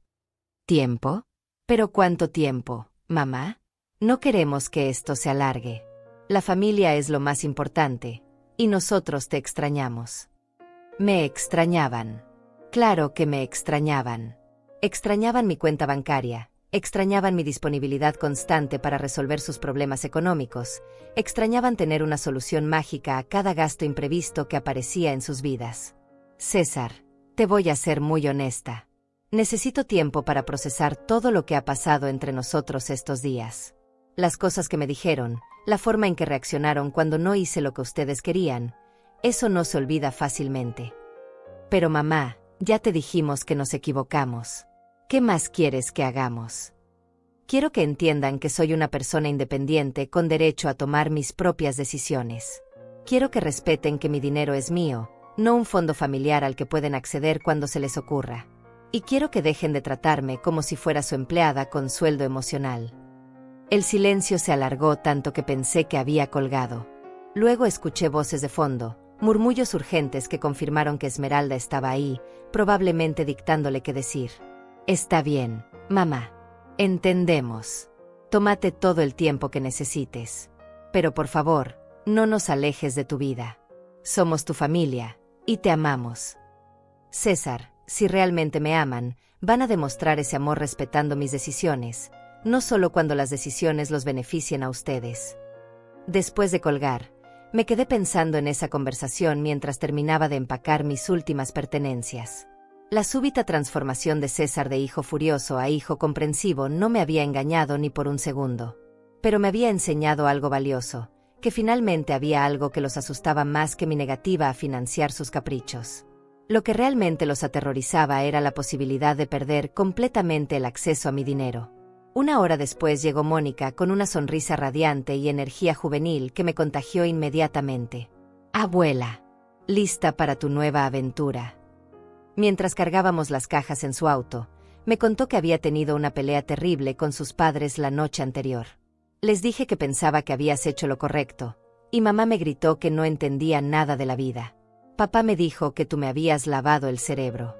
Speaker 1: ¿Tiempo? ¿Pero cuánto tiempo, mamá? No queremos que esto se alargue. La familia es lo más importante, y nosotros te extrañamos. Me extrañaban. Claro que me extrañaban. Extrañaban mi cuenta bancaria, extrañaban mi disponibilidad constante para resolver sus problemas económicos, extrañaban tener una solución mágica a cada gasto imprevisto que aparecía en sus vidas. César, te voy a ser muy honesta. Necesito tiempo para procesar todo lo que ha pasado entre nosotros estos días. Las cosas que me dijeron, la forma en que reaccionaron cuando no hice lo que ustedes querían, eso no se olvida fácilmente. Pero mamá, ya te dijimos que nos equivocamos. ¿Qué más quieres que hagamos? Quiero que entiendan que soy una persona independiente con derecho a tomar mis propias decisiones. Quiero que respeten que mi dinero es mío, no un fondo familiar al que pueden acceder cuando se les ocurra. Y quiero que dejen de tratarme como si fuera su empleada con sueldo emocional. El silencio se alargó tanto que pensé que había colgado. Luego escuché voces de fondo, murmullos urgentes que confirmaron que Esmeralda estaba ahí, probablemente dictándole qué decir. Está bien, mamá. Entendemos. Tómate todo el tiempo que necesites. Pero por favor, no nos alejes de tu vida. Somos tu familia, y te amamos. César, si realmente me aman, van a demostrar ese amor respetando mis decisiones, no solo cuando las decisiones los beneficien a ustedes. Después de colgar, me quedé pensando en esa conversación mientras terminaba de empacar mis últimas pertenencias. La súbita transformación de César de hijo furioso a hijo comprensivo no me había engañado ni por un segundo. Pero me había enseñado algo valioso, que finalmente había algo que los asustaba más que mi negativa a financiar sus caprichos. Lo que realmente los aterrorizaba era la posibilidad de perder completamente el acceso a mi dinero. Una hora después llegó Mónica con una sonrisa radiante y energía juvenil que me contagió inmediatamente. Abuela, lista para tu nueva aventura. Mientras cargábamos las cajas en su auto, me contó que había tenido una pelea terrible con sus padres la noche anterior. Les dije que pensaba que habías hecho lo correcto, y mamá me gritó que no entendía nada de la vida. Papá me dijo que tú me habías lavado el cerebro.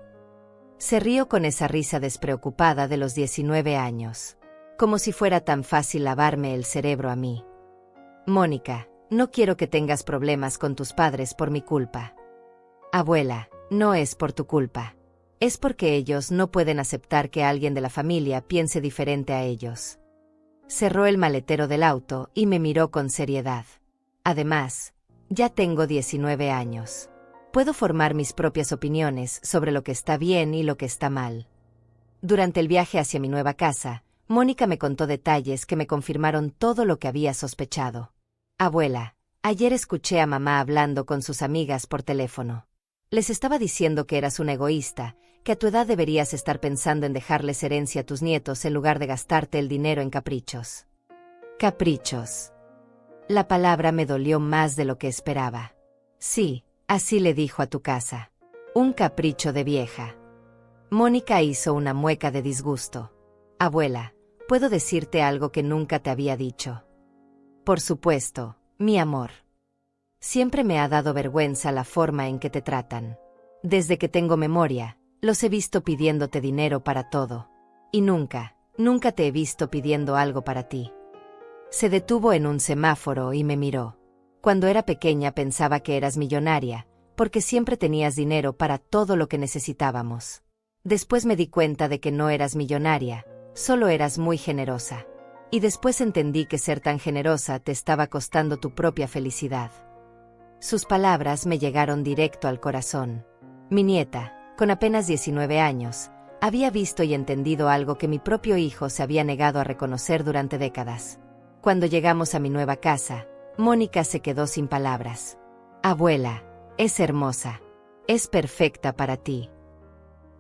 Speaker 1: Se rió con esa risa despreocupada de los 19 años. Como si fuera tan fácil lavarme el cerebro a mí. Mónica, no quiero que tengas problemas con tus padres por mi culpa. Abuela, no es por tu culpa. Es porque ellos no pueden aceptar que alguien de la familia piense diferente a ellos. Cerró el maletero del auto y me miró con seriedad. Además, ya tengo 19 años. Puedo formar mis propias opiniones sobre lo que está bien y lo que está mal. Durante el viaje hacia mi nueva casa, Mónica me contó detalles que me confirmaron todo lo que había sospechado. Abuela, ayer escuché a mamá hablando con sus amigas por teléfono. Les estaba diciendo que eras un egoísta, que a tu edad deberías estar pensando en dejarles herencia a tus nietos en lugar de gastarte el dinero en caprichos. Caprichos. La palabra me dolió más de lo que esperaba. Sí, así le dijo a tu casa. Un capricho de vieja. Mónica hizo una mueca de disgusto. Abuela, ¿puedo decirte algo que nunca te había dicho? Por supuesto, mi amor. Siempre me ha dado vergüenza la forma en que te tratan. Desde que tengo memoria, los he visto pidiéndote dinero para todo. Y nunca te he visto pidiendo algo para ti. Se detuvo en un semáforo y me miró. Cuando era pequeña pensaba que eras millonaria, porque siempre tenías dinero para todo lo que necesitábamos. Después me di cuenta de que no eras millonaria, solo eras muy generosa. Y después entendí que ser tan generosa te estaba costando tu propia felicidad. Sus palabras me llegaron directo al corazón. Mi nieta, con apenas 19 años, había visto y entendido algo que mi propio hijo se había negado a reconocer durante décadas. Cuando llegamos a mi nueva casa, Mónica se quedó sin palabras. Abuela, es hermosa. Es perfecta para ti.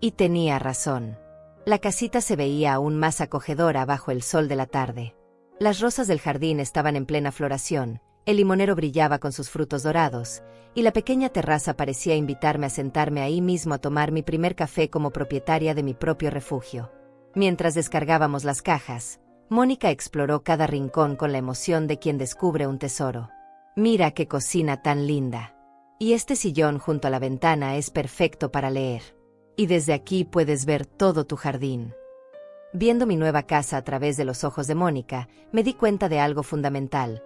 Speaker 1: Y tenía razón. La casita se veía aún más acogedora bajo el sol de la tarde. Las rosas del jardín estaban en plena floración, el limonero brillaba con sus frutos dorados, y la pequeña terraza parecía invitarme a sentarme ahí mismo a tomar mi primer café como propietaria de mi propio refugio. Mientras descargábamos las cajas, Mónica exploró cada rincón con la emoción de quien descubre un tesoro. Mira qué cocina tan linda. Y este sillón junto a la ventana es perfecto para leer. Y desde aquí puedes ver todo tu jardín. Viendo mi nueva casa a través de los ojos de Mónica, me di cuenta de algo fundamental.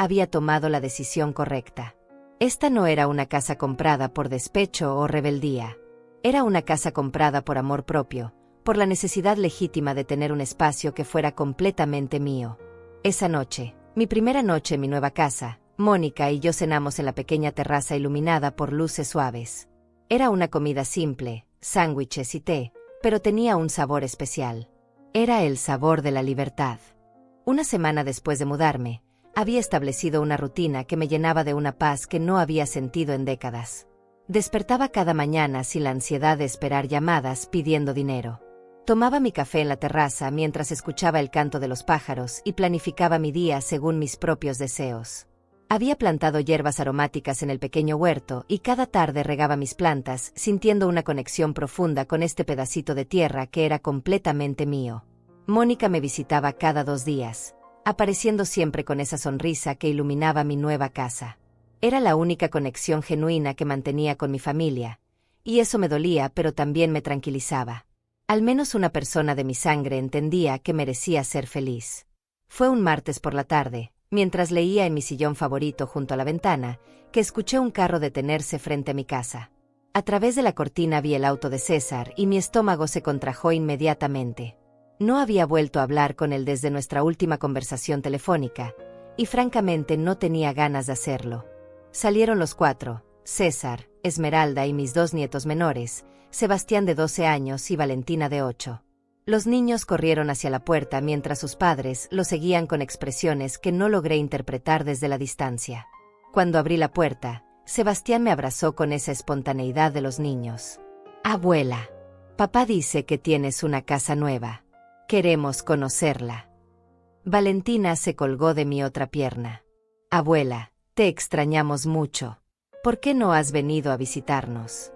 Speaker 1: Había tomado la decisión correcta. Esta no era una casa comprada por despecho o rebeldía. Era una casa comprada por amor propio, por la necesidad legítima de tener un espacio que fuera completamente mío. Esa noche, mi primera noche en mi nueva casa, Mónica y yo cenamos en la pequeña terraza iluminada por luces suaves. Era una comida simple, sándwiches y té, pero tenía un sabor especial. Era el sabor de la libertad. Una semana después de mudarme, había establecido una rutina que me llenaba de una paz que no había sentido en décadas. Despertaba cada mañana sin la ansiedad de esperar llamadas pidiendo dinero. Tomaba mi café en la terraza mientras escuchaba el canto de los pájaros y planificaba mi día según mis propios deseos. Había plantado hierbas aromáticas en el pequeño huerto y cada tarde regaba mis plantas, sintiendo una conexión profunda con este pedacito de tierra que era completamente mío. Mónica me visitaba cada 2 días, apareciendo siempre con esa sonrisa que iluminaba mi nueva casa. Era la única conexión genuina que mantenía con mi familia, y eso me dolía pero también me tranquilizaba. Al menos una persona de mi sangre entendía que merecía ser feliz. Fue un martes por la tarde, mientras leía en mi sillón favorito junto a la ventana, que escuché un carro detenerse frente a mi casa. A través de la cortina vi el auto de César y mi estómago se contrajo inmediatamente. No había vuelto a hablar con él desde nuestra última conversación telefónica, y francamente no tenía ganas de hacerlo. Salieron los 4, César, Esmeralda y mis 2 nietos menores, Sebastián de 12 años y Valentina de 8. Los niños corrieron hacia la puerta mientras sus padres los seguían con expresiones que no logré interpretar desde la distancia. Cuando abrí la puerta, Sebastián me abrazó con esa espontaneidad de los niños. «Abuela, papá dice que tienes una casa nueva. Queremos conocerla». Valentina se colgó de mi otra pierna. «Abuela, te extrañamos mucho. ¿Por qué no has venido a visitarnos?»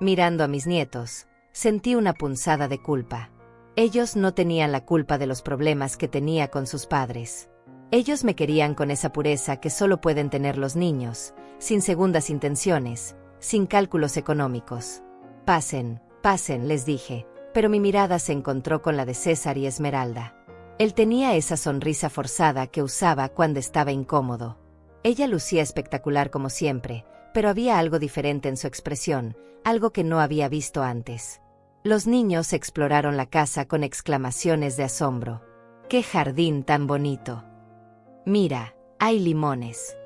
Speaker 1: Mirando a mis nietos, sentí una punzada de culpa. Ellos no tenían la culpa de los problemas que tenía con sus padres. Ellos me querían con esa pureza que solo pueden tener los niños, sin segundas intenciones, sin cálculos económicos. «Pasen, pasen», les dije, pero mi mirada se encontró con la de César y Esmeralda. Él tenía esa sonrisa forzada que usaba cuando estaba incómodo. Ella lucía espectacular como siempre, pero había algo diferente en su expresión, algo que no había visto antes. Los niños exploraron la casa con exclamaciones de asombro. «¡Qué jardín tan bonito! Mira, hay limones.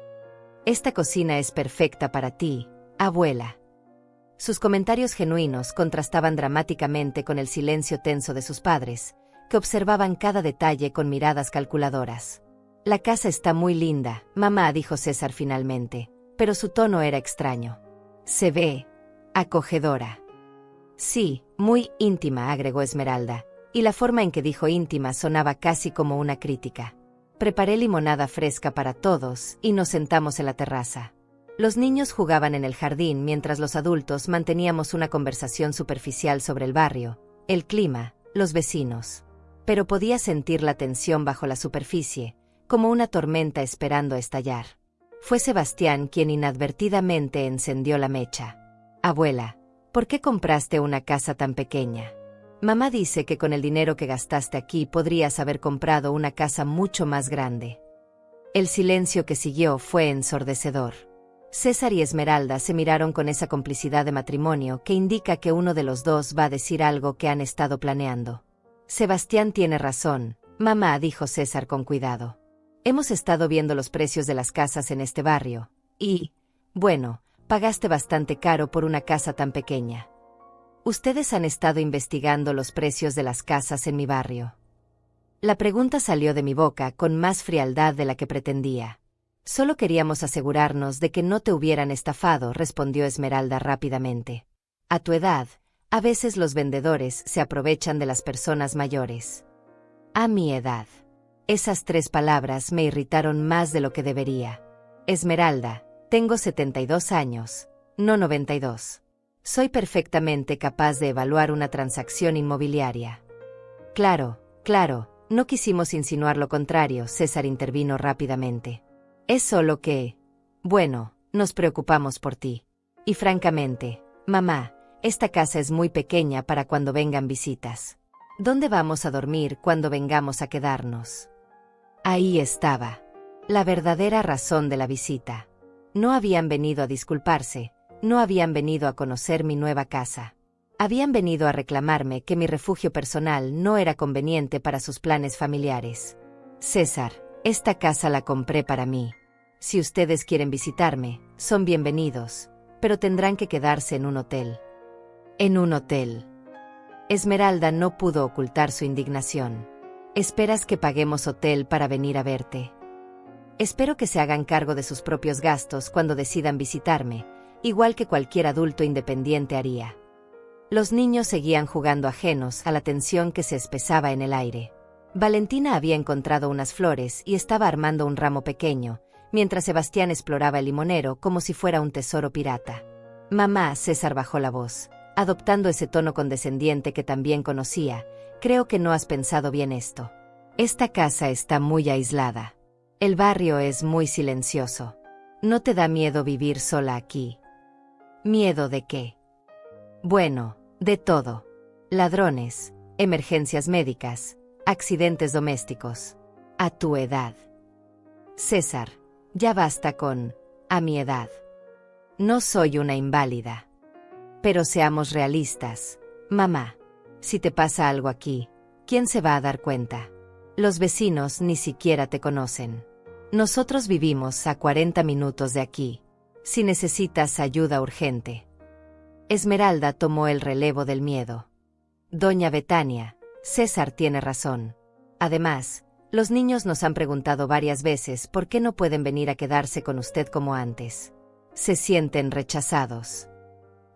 Speaker 1: Esta cocina es perfecta para ti, abuela». Sus comentarios genuinos contrastaban dramáticamente con el silencio tenso de sus padres, que observaban cada detalle con miradas calculadoras. «La casa está muy linda, mamá», dijo César finalmente, pero su tono era extraño. «Se ve acogedora». «Sí, muy íntima», agregó Esmeralda, y la forma en que dijo íntima sonaba casi como una crítica. Preparé limonada fresca para todos y nos sentamos en la terraza. Los niños jugaban en el jardín mientras los adultos manteníamos una conversación superficial sobre el barrio, el clima, los vecinos. Pero podía sentir la tensión bajo la superficie, como una tormenta esperando estallar. Fue Sebastián quien inadvertidamente encendió la mecha. «Abuela, ¿por qué compraste una casa tan pequeña? Mamá dice que con el dinero que gastaste aquí podrías haber comprado una casa mucho más grande». El silencio que siguió fue ensordecedor. César y Esmeralda se miraron con esa complicidad de matrimonio que indica que uno de los dos va a decir algo que han estado planeando. «Sebastián tiene razón, mamá», dijo César con cuidado. «Hemos estado viendo los precios de las casas en este barrio, y, bueno, pagaste bastante caro por una casa tan pequeña. ¿Ustedes han estado investigando los precios de las casas en mi barrio?» La pregunta salió de mi boca con más frialdad de la que pretendía. «Solo queríamos asegurarnos de que no te hubieran estafado», respondió Esmeralda rápidamente. «A tu edad, a veces los vendedores se aprovechan de las personas mayores». «A mi edad». Esas 3 palabras me irritaron más de lo que debería. «Esmeralda, tengo 72 años, no 92. Soy perfectamente capaz de evaluar una transacción inmobiliaria». «Claro, claro, no quisimos insinuar lo contrario», César intervino rápidamente. «Es solo que, bueno, nos preocupamos por ti. Y francamente, mamá, esta casa es muy pequeña para cuando vengan visitas. ¿Dónde vamos a dormir cuando vengamos a quedarnos?» Ahí estaba la verdadera razón de la visita. No habían venido a disculparse, no habían venido a conocer mi nueva casa. Habían venido a reclamarme que mi refugio personal no era conveniente para sus planes familiares. «César, esta casa la compré para mí. Si ustedes quieren visitarme, son bienvenidos, pero tendrán que quedarse en un hotel». «¿En un hotel?» Esmeralda no pudo ocultar su indignación. «¿Esperas que paguemos hotel para venir a verte? Espero que se hagan cargo de sus propios gastos cuando decidan visitarme, igual que cualquier adulto independiente haría». Los niños seguían jugando ajenos a la tensión que se espesaba en el aire. Valentina había encontrado unas flores y estaba armando un ramo pequeño, mientras Sebastián exploraba el limonero como si fuera un tesoro pirata. Mamá, César bajó la voz, adoptando ese tono condescendiente que también conocía. Creo que no has pensado bien esto. Esta casa está muy aislada. El barrio es muy silencioso. ¿No te da miedo vivir sola aquí? ¿Miedo de qué? Bueno, de todo. Ladrones, emergencias médicas, accidentes domésticos. A tu edad. César, ya basta con a mi edad. No soy una inválida. Pero seamos realistas, mamá. Si te pasa algo aquí, ¿quién se va a dar cuenta? Los vecinos ni siquiera te conocen. Nosotros vivimos a 40 minutos de aquí. Si necesitas ayuda urgente. Esmeralda tomó el relevo del miedo. Doña Betania, César tiene razón. Además, los niños nos han preguntado varias veces por qué no pueden venir a quedarse con usted como antes. Se sienten rechazados.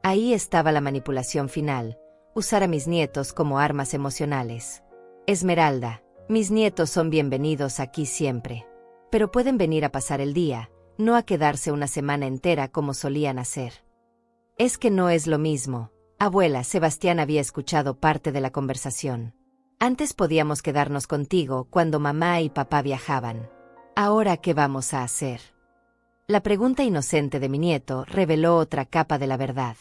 Speaker 1: Ahí estaba la manipulación final, usar a mis nietos como armas emocionales. Esmeralda, mis nietos son bienvenidos aquí siempre. Pero pueden venir a pasar el día, no a quedarse una semana entera como solían hacer. Es que no es lo mismo. Abuela, Sebastián había escuchado parte de la conversación. Antes podíamos quedarnos contigo cuando mamá y papá viajaban. ¿Ahora qué vamos a hacer? La pregunta inocente de mi nieto reveló otra capa de la verdad.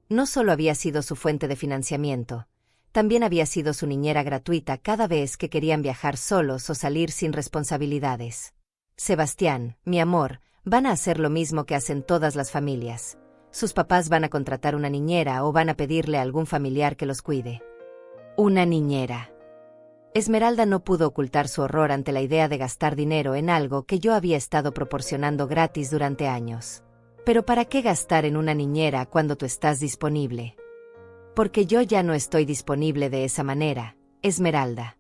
Speaker 1: No solo había sido su fuente de financiamiento, también había sido su niñera gratuita cada vez que querían viajar solos o salir sin responsabilidades. Sebastián, mi amor, van a hacer lo mismo que hacen todas las familias. Sus papás van a contratar una niñera o van a pedirle a algún familiar que los cuide. Una niñera. Esmeralda no pudo ocultar su horror ante la idea de gastar dinero en algo que yo había estado proporcionando gratis durante años. Pero ¿para qué gastar en una niñera cuando tú estás disponible? Porque yo ya no estoy disponible de esa manera, Esmeralda.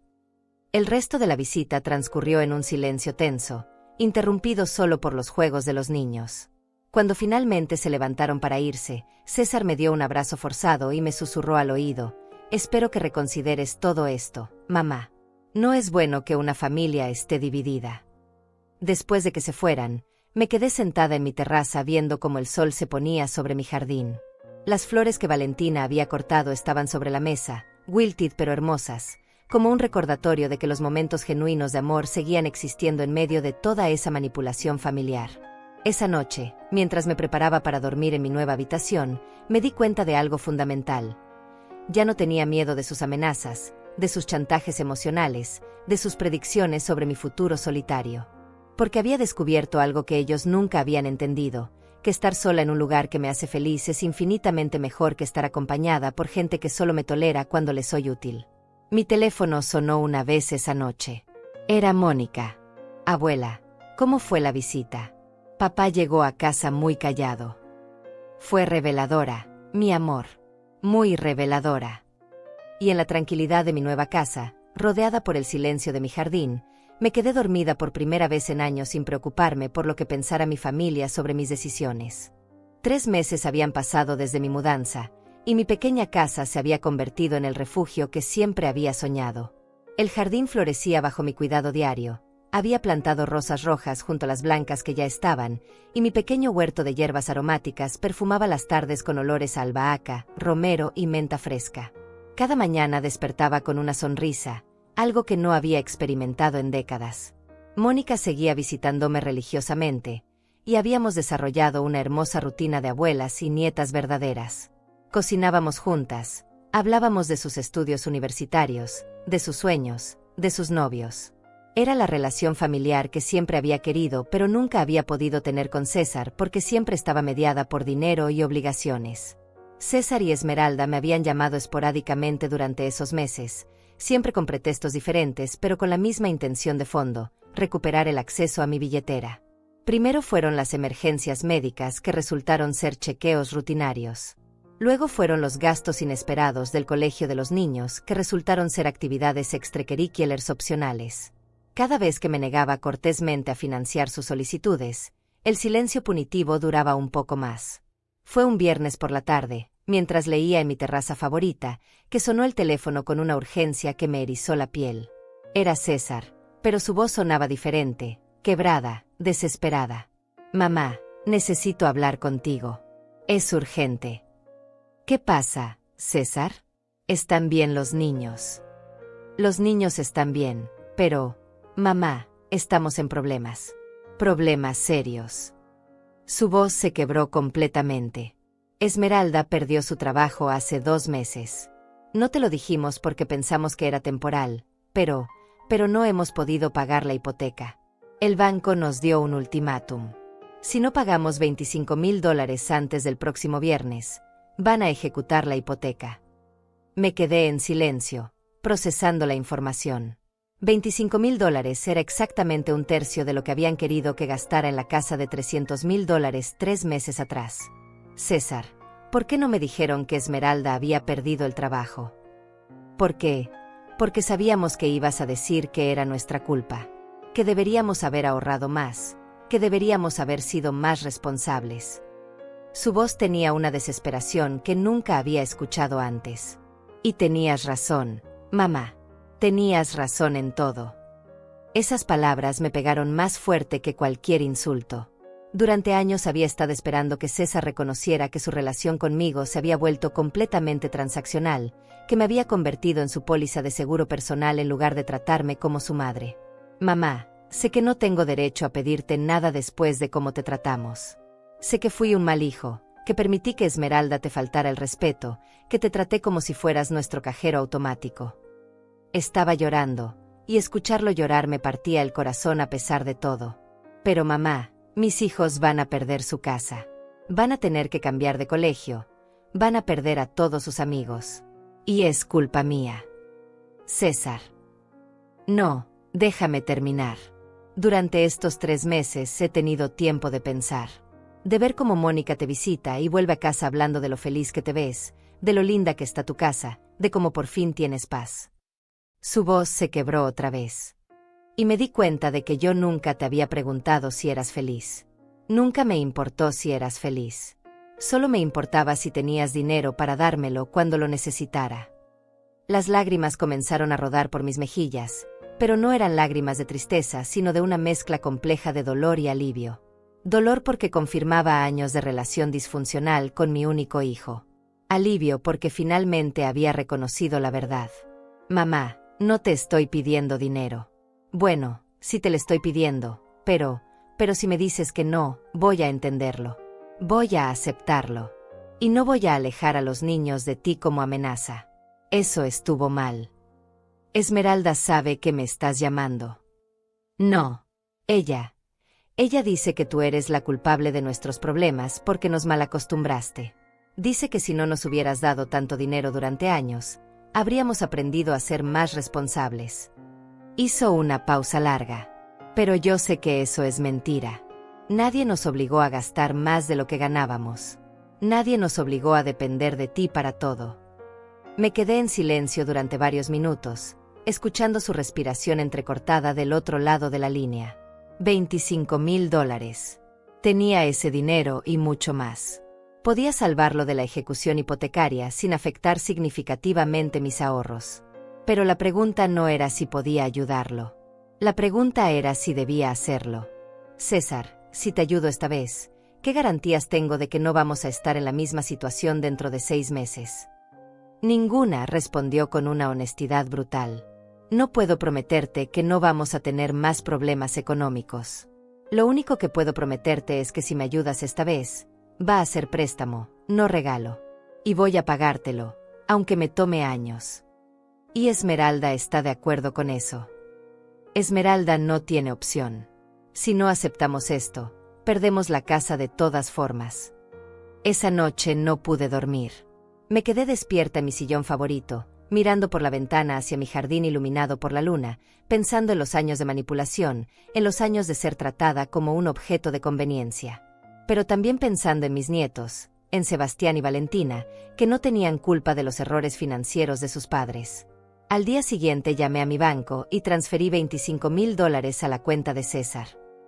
Speaker 1: El resto de la visita transcurrió en un silencio tenso, interrumpido solo por los juegos de los niños. Cuando finalmente se levantaron para irse, César me dio un abrazo forzado y me susurró al oído: espero que reconsideres todo esto, mamá. No es bueno que una familia esté dividida. Después de que se fueran, me quedé sentada en mi terraza viendo cómo el sol se ponía sobre mi jardín. Las flores que Valentina había cortado estaban sobre la mesa, wilted pero hermosas, como un recordatorio de que los momentos genuinos de amor seguían existiendo en medio de toda esa manipulación familiar. Esa noche, mientras me preparaba para dormir en mi nueva habitación, me di cuenta de algo fundamental. Ya no tenía miedo de sus amenazas, de sus chantajes emocionales, de sus predicciones sobre mi futuro solitario. Porque había descubierto algo que ellos nunca habían entendido, que estar sola en un lugar que me hace feliz es infinitamente mejor que estar acompañada por gente que solo me tolera cuando les soy útil. Mi teléfono sonó una vez esa noche. Era Mónica. Abuela, ¿cómo fue la visita? Papá llegó a casa muy callado. Fue reveladora, mi amor. Muy reveladora. Y en la tranquilidad de mi nueva casa, rodeada por el silencio de mi jardín, me quedé dormida por primera vez en años sin preocuparme por lo que pensara mi familia sobre mis decisiones. 3 meses habían pasado desde mi mudanza, y mi pequeña casa se había convertido en el refugio que siempre había soñado. El jardín florecía bajo mi cuidado diario. Había plantado rosas rojas junto a las blancas que ya estaban, y mi pequeño huerto de hierbas aromáticas perfumaba las tardes con olores a albahaca, romero y menta fresca. Cada mañana despertaba con una sonrisa, algo que no había experimentado en décadas. Mónica seguía visitándome religiosamente, y habíamos desarrollado una hermosa rutina de abuelas y nietas verdaderas. Cocinábamos juntas, hablábamos de sus estudios universitarios, de sus sueños, de sus novios. Era la relación familiar que siempre había querido, pero nunca había podido tener con César porque siempre estaba mediada por dinero y obligaciones. César y Esmeralda me habían llamado esporádicamente durante esos meses, siempre con pretextos diferentes pero con la misma intención de fondo: recuperar el acceso a mi billetera. Primero fueron las emergencias médicas, que resultaron ser chequeos rutinarios. Luego fueron los gastos inesperados del colegio de los niños, que resultaron ser actividades extracurriculares opcionales. Cada vez que me negaba cortésmente a financiar sus solicitudes, el silencio punitivo duraba un poco más. Fue un viernes por la tarde, mientras leía en mi terraza favorita, que sonó el teléfono con una urgencia que me erizó la piel. Era César, pero su voz sonaba diferente, quebrada, desesperada. «Mamá, necesito hablar contigo. Es urgente». «¿Qué pasa, César?» «¿Están bien los niños?» «Los niños están bien, pero, mamá, estamos en problemas. Problemas serios». Su voz se quebró completamente. «Esmeralda perdió su trabajo hace 2 meses. No te lo dijimos porque pensamos que era temporal, pero no hemos podido pagar la hipoteca. El banco nos dio un ultimátum. Si no pagamos $25,000 antes del próximo viernes, van a ejecutar la hipoteca». Me quedé en silencio, procesando la información. $25,000 era exactamente 1/3 de lo que habían querido que gastara en la casa de $300,000 3 meses atrás. «César, ¿por qué no me dijeron que Esmeralda había perdido el trabajo?» «¿Por qué?» «Porque sabíamos que ibas a decir que era nuestra culpa, que deberíamos haber ahorrado más, que deberíamos haber sido más responsables». Su voz tenía una desesperación que nunca había escuchado antes. «Y tenías razón, mamá. Tenías razón en todo». Esas palabras me pegaron más fuerte que cualquier insulto. Durante años había estado esperando que César reconociera que su relación conmigo se había vuelto completamente transaccional, que me había convertido en su póliza de seguro personal en lugar de tratarme como su madre. «Mamá, sé que no tengo derecho a pedirte nada después de cómo te tratamos. Sé que fui un mal hijo, que permití que Esmeralda te faltara el respeto, que te traté como si fueras nuestro cajero automático». Estaba llorando, y escucharlo llorar me partía el corazón a pesar de todo. «Pero mamá, mis hijos van a perder su casa. Van a tener que cambiar de colegio. Van a perder a todos sus amigos. Y es culpa mía». «César. No, déjame terminar. Durante estos 3 meses he tenido tiempo de pensar. De ver cómo Mónica te visita y vuelve a casa hablando de lo feliz que te ves, de lo linda que está tu casa, de cómo por fin tienes paz». Su voz se quebró otra vez. Y me di cuenta de que yo nunca te había preguntado si eras feliz. Nunca me importó si eras feliz. Solo me importaba si tenías dinero para dármelo cuando lo necesitara. Las lágrimas comenzaron a rodar por mis mejillas, pero no eran lágrimas de tristeza, sino de una mezcla compleja de dolor y alivio. Dolor porque confirmaba años de relación disfuncional con mi único hijo. Alivio porque finalmente había reconocido la verdad. «Mamá, no te estoy pidiendo dinero. Bueno, sí te lo estoy pidiendo, pero si me dices que no, voy a entenderlo. Voy a aceptarlo. Y no voy a alejar a los niños de ti como amenaza. Eso estuvo mal. Esmeralda sabe que me estás llamando». «No. Ella dice que tú eres la culpable de nuestros problemas porque nos malacostumbraste. Dice que si no nos hubieras dado tanto dinero durante años, habríamos aprendido a ser más responsables». Hizo una pausa larga. «Pero yo sé que eso es mentira. Nadie nos obligó a gastar más de lo que ganábamos. Nadie nos obligó a depender de ti para todo». Me quedé en silencio durante varios minutos, escuchando su respiración entrecortada del otro lado de la línea. $25,000. Tenía ese dinero y mucho más. Podía salvarlo de la ejecución hipotecaria sin afectar significativamente mis ahorros. Pero la pregunta no era si podía ayudarlo. La pregunta era si debía hacerlo. «César, si te ayudo esta vez, ¿qué garantías tengo de que no vamos a estar en la misma situación dentro de 6 meses?» «Ninguna», respondió con una honestidad brutal. «No puedo prometerte que no vamos a tener más problemas económicos. Lo único que puedo prometerte es que si me ayudas esta vez, va a ser préstamo, no regalo. Y voy a pagártelo, aunque me tome años». Y Esmeralda está de acuerdo con eso. Esmeralda no tiene opción. Si no aceptamos esto, perdemos la casa de todas formas. Esa noche no pude dormir. Me quedé despierta en mi sillón favorito, mirando por la ventana hacia mi jardín iluminado por la luna, pensando en los años de manipulación, en los años de ser tratada como un objeto de conveniencia. Pero también pensando en mis nietos, en Sebastián y Valentina, que no tenían culpa de los errores financieros de sus padres. Al día siguiente llamé a mi banco y transferí $25,000 a la cuenta de César.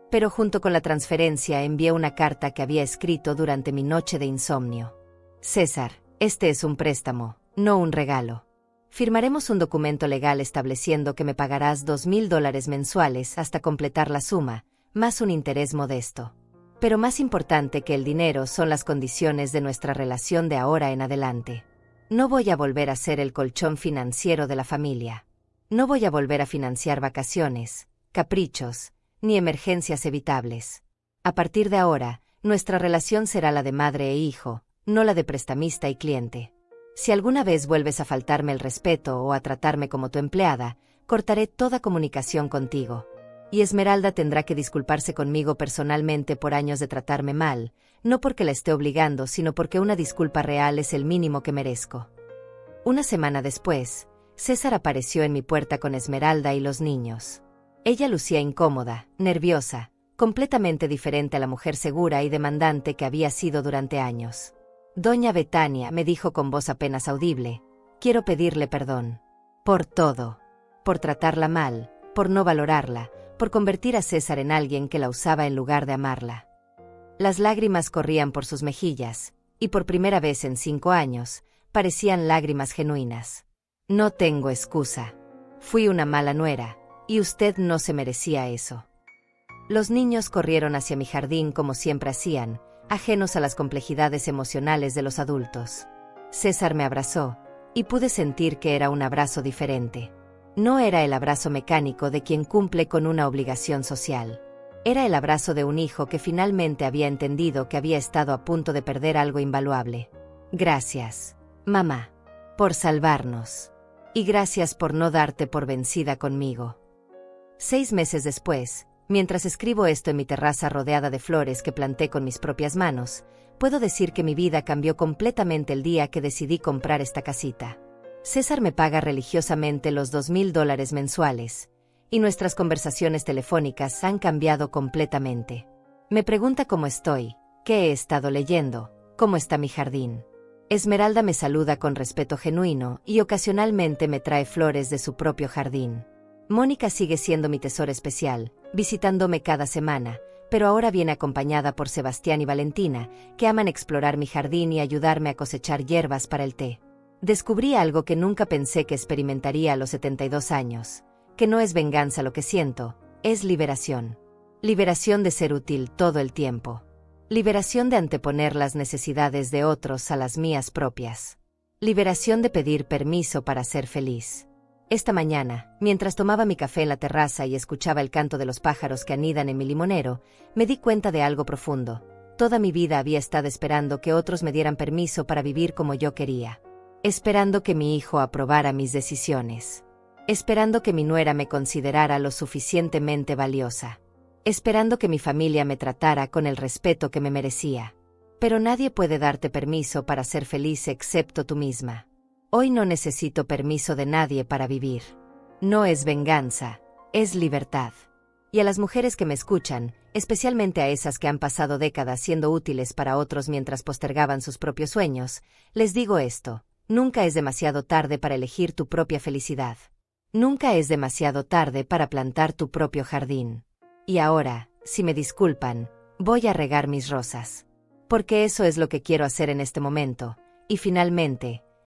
Speaker 1: Pero junto con la transferencia envié una carta que había escrito durante mi noche de insomnio. «César, Este es un préstamo, no un regalo. Firmaremos un documento legal estableciendo que me pagarás $2,000 mensuales hasta completar la suma, más un interés modesto. Pero más importante que el dinero son las condiciones de nuestra relación de ahora en adelante. No voy a volver a ser el colchón financiero de la familia. No voy a volver a financiar vacaciones, caprichos, ni emergencias evitables. A partir de ahora, nuestra relación será la de madre e hijo, no la de prestamista y cliente. Si alguna vez vuelves a faltarme el respeto o a tratarme como tu empleada, cortaré toda comunicación contigo. Y Esmeralda tendrá que disculparse conmigo personalmente por años de tratarme mal, no porque la esté obligando, sino porque una disculpa real es el mínimo que merezco. Una semana después, César apareció en mi puerta con Esmeralda y los niños. Ella lucía incómoda, nerviosa, completamente diferente a la mujer segura y demandante que había sido durante años. Doña Betania, me dijo con voz apenas audible, quiero pedirle perdón. Por todo. Por tratarla mal, por no valorarla, por convertir a César en alguien que la usaba en lugar de amarla. Las lágrimas corrían por sus mejillas, y por primera vez en 5 años, parecían lágrimas genuinas. No tengo excusa. Fui una mala nuera, y usted no se merecía eso. Los niños corrieron hacia mi jardín como siempre hacían, ajenos a las complejidades emocionales de los adultos. César me abrazó, y pude sentir que era un abrazo diferente. No era el abrazo mecánico de quien cumple con una obligación social. Era el abrazo de un hijo que finalmente había entendido que había estado a punto de perder algo invaluable. Gracias, mamá, por salvarnos. Y gracias por no darte por vencida conmigo. 6 meses después, mientras escribo esto en mi terraza rodeada de flores que planté con mis propias manos, puedo decir que mi vida cambió completamente el día que decidí comprar esta casita. César me paga religiosamente los $2,000 mensuales, y nuestras conversaciones telefónicas han cambiado completamente. Me pregunta cómo estoy, qué he estado leyendo, cómo está mi jardín. Esmeralda me saluda con respeto genuino y ocasionalmente me trae flores de su propio jardín. Mónica sigue siendo mi tesoro especial, visitándome cada semana, pero ahora viene acompañada por Sebastián y Valentina, que aman explorar mi jardín y ayudarme a cosechar hierbas para el té. Descubrí algo que nunca pensé que experimentaría a los 72 años, que no es venganza lo que siento, es liberación. Liberación de ser útil todo el tiempo. Liberación de anteponer las necesidades de otros a las mías propias. Liberación de pedir permiso para ser feliz. Esta mañana, mientras tomaba mi café en la terraza y escuchaba el canto de los pájaros que anidan en mi limonero, me di cuenta de algo profundo. Toda mi vida había estado esperando que otros me dieran permiso para vivir como yo quería. Esperando que mi hijo aprobara mis decisiones. Esperando que mi nuera me considerara lo suficientemente valiosa. Esperando que mi familia me tratara con el respeto que me merecía. Pero nadie puede darte permiso para ser feliz excepto tú misma. Hoy no necesito permiso de nadie para vivir. No es venganza, es libertad. Y a las mujeres que me escuchan, especialmente a esas que han pasado décadas siendo útiles para otros mientras postergaban sus propios sueños, les digo esto: nunca es demasiado tarde para elegir tu propia felicidad. Nunca es demasiado tarde para plantar tu propio jardín. Y ahora, si me disculpan, voy a regar mis rosas. Porque eso es lo que quiero hacer en este momento, y finalmente,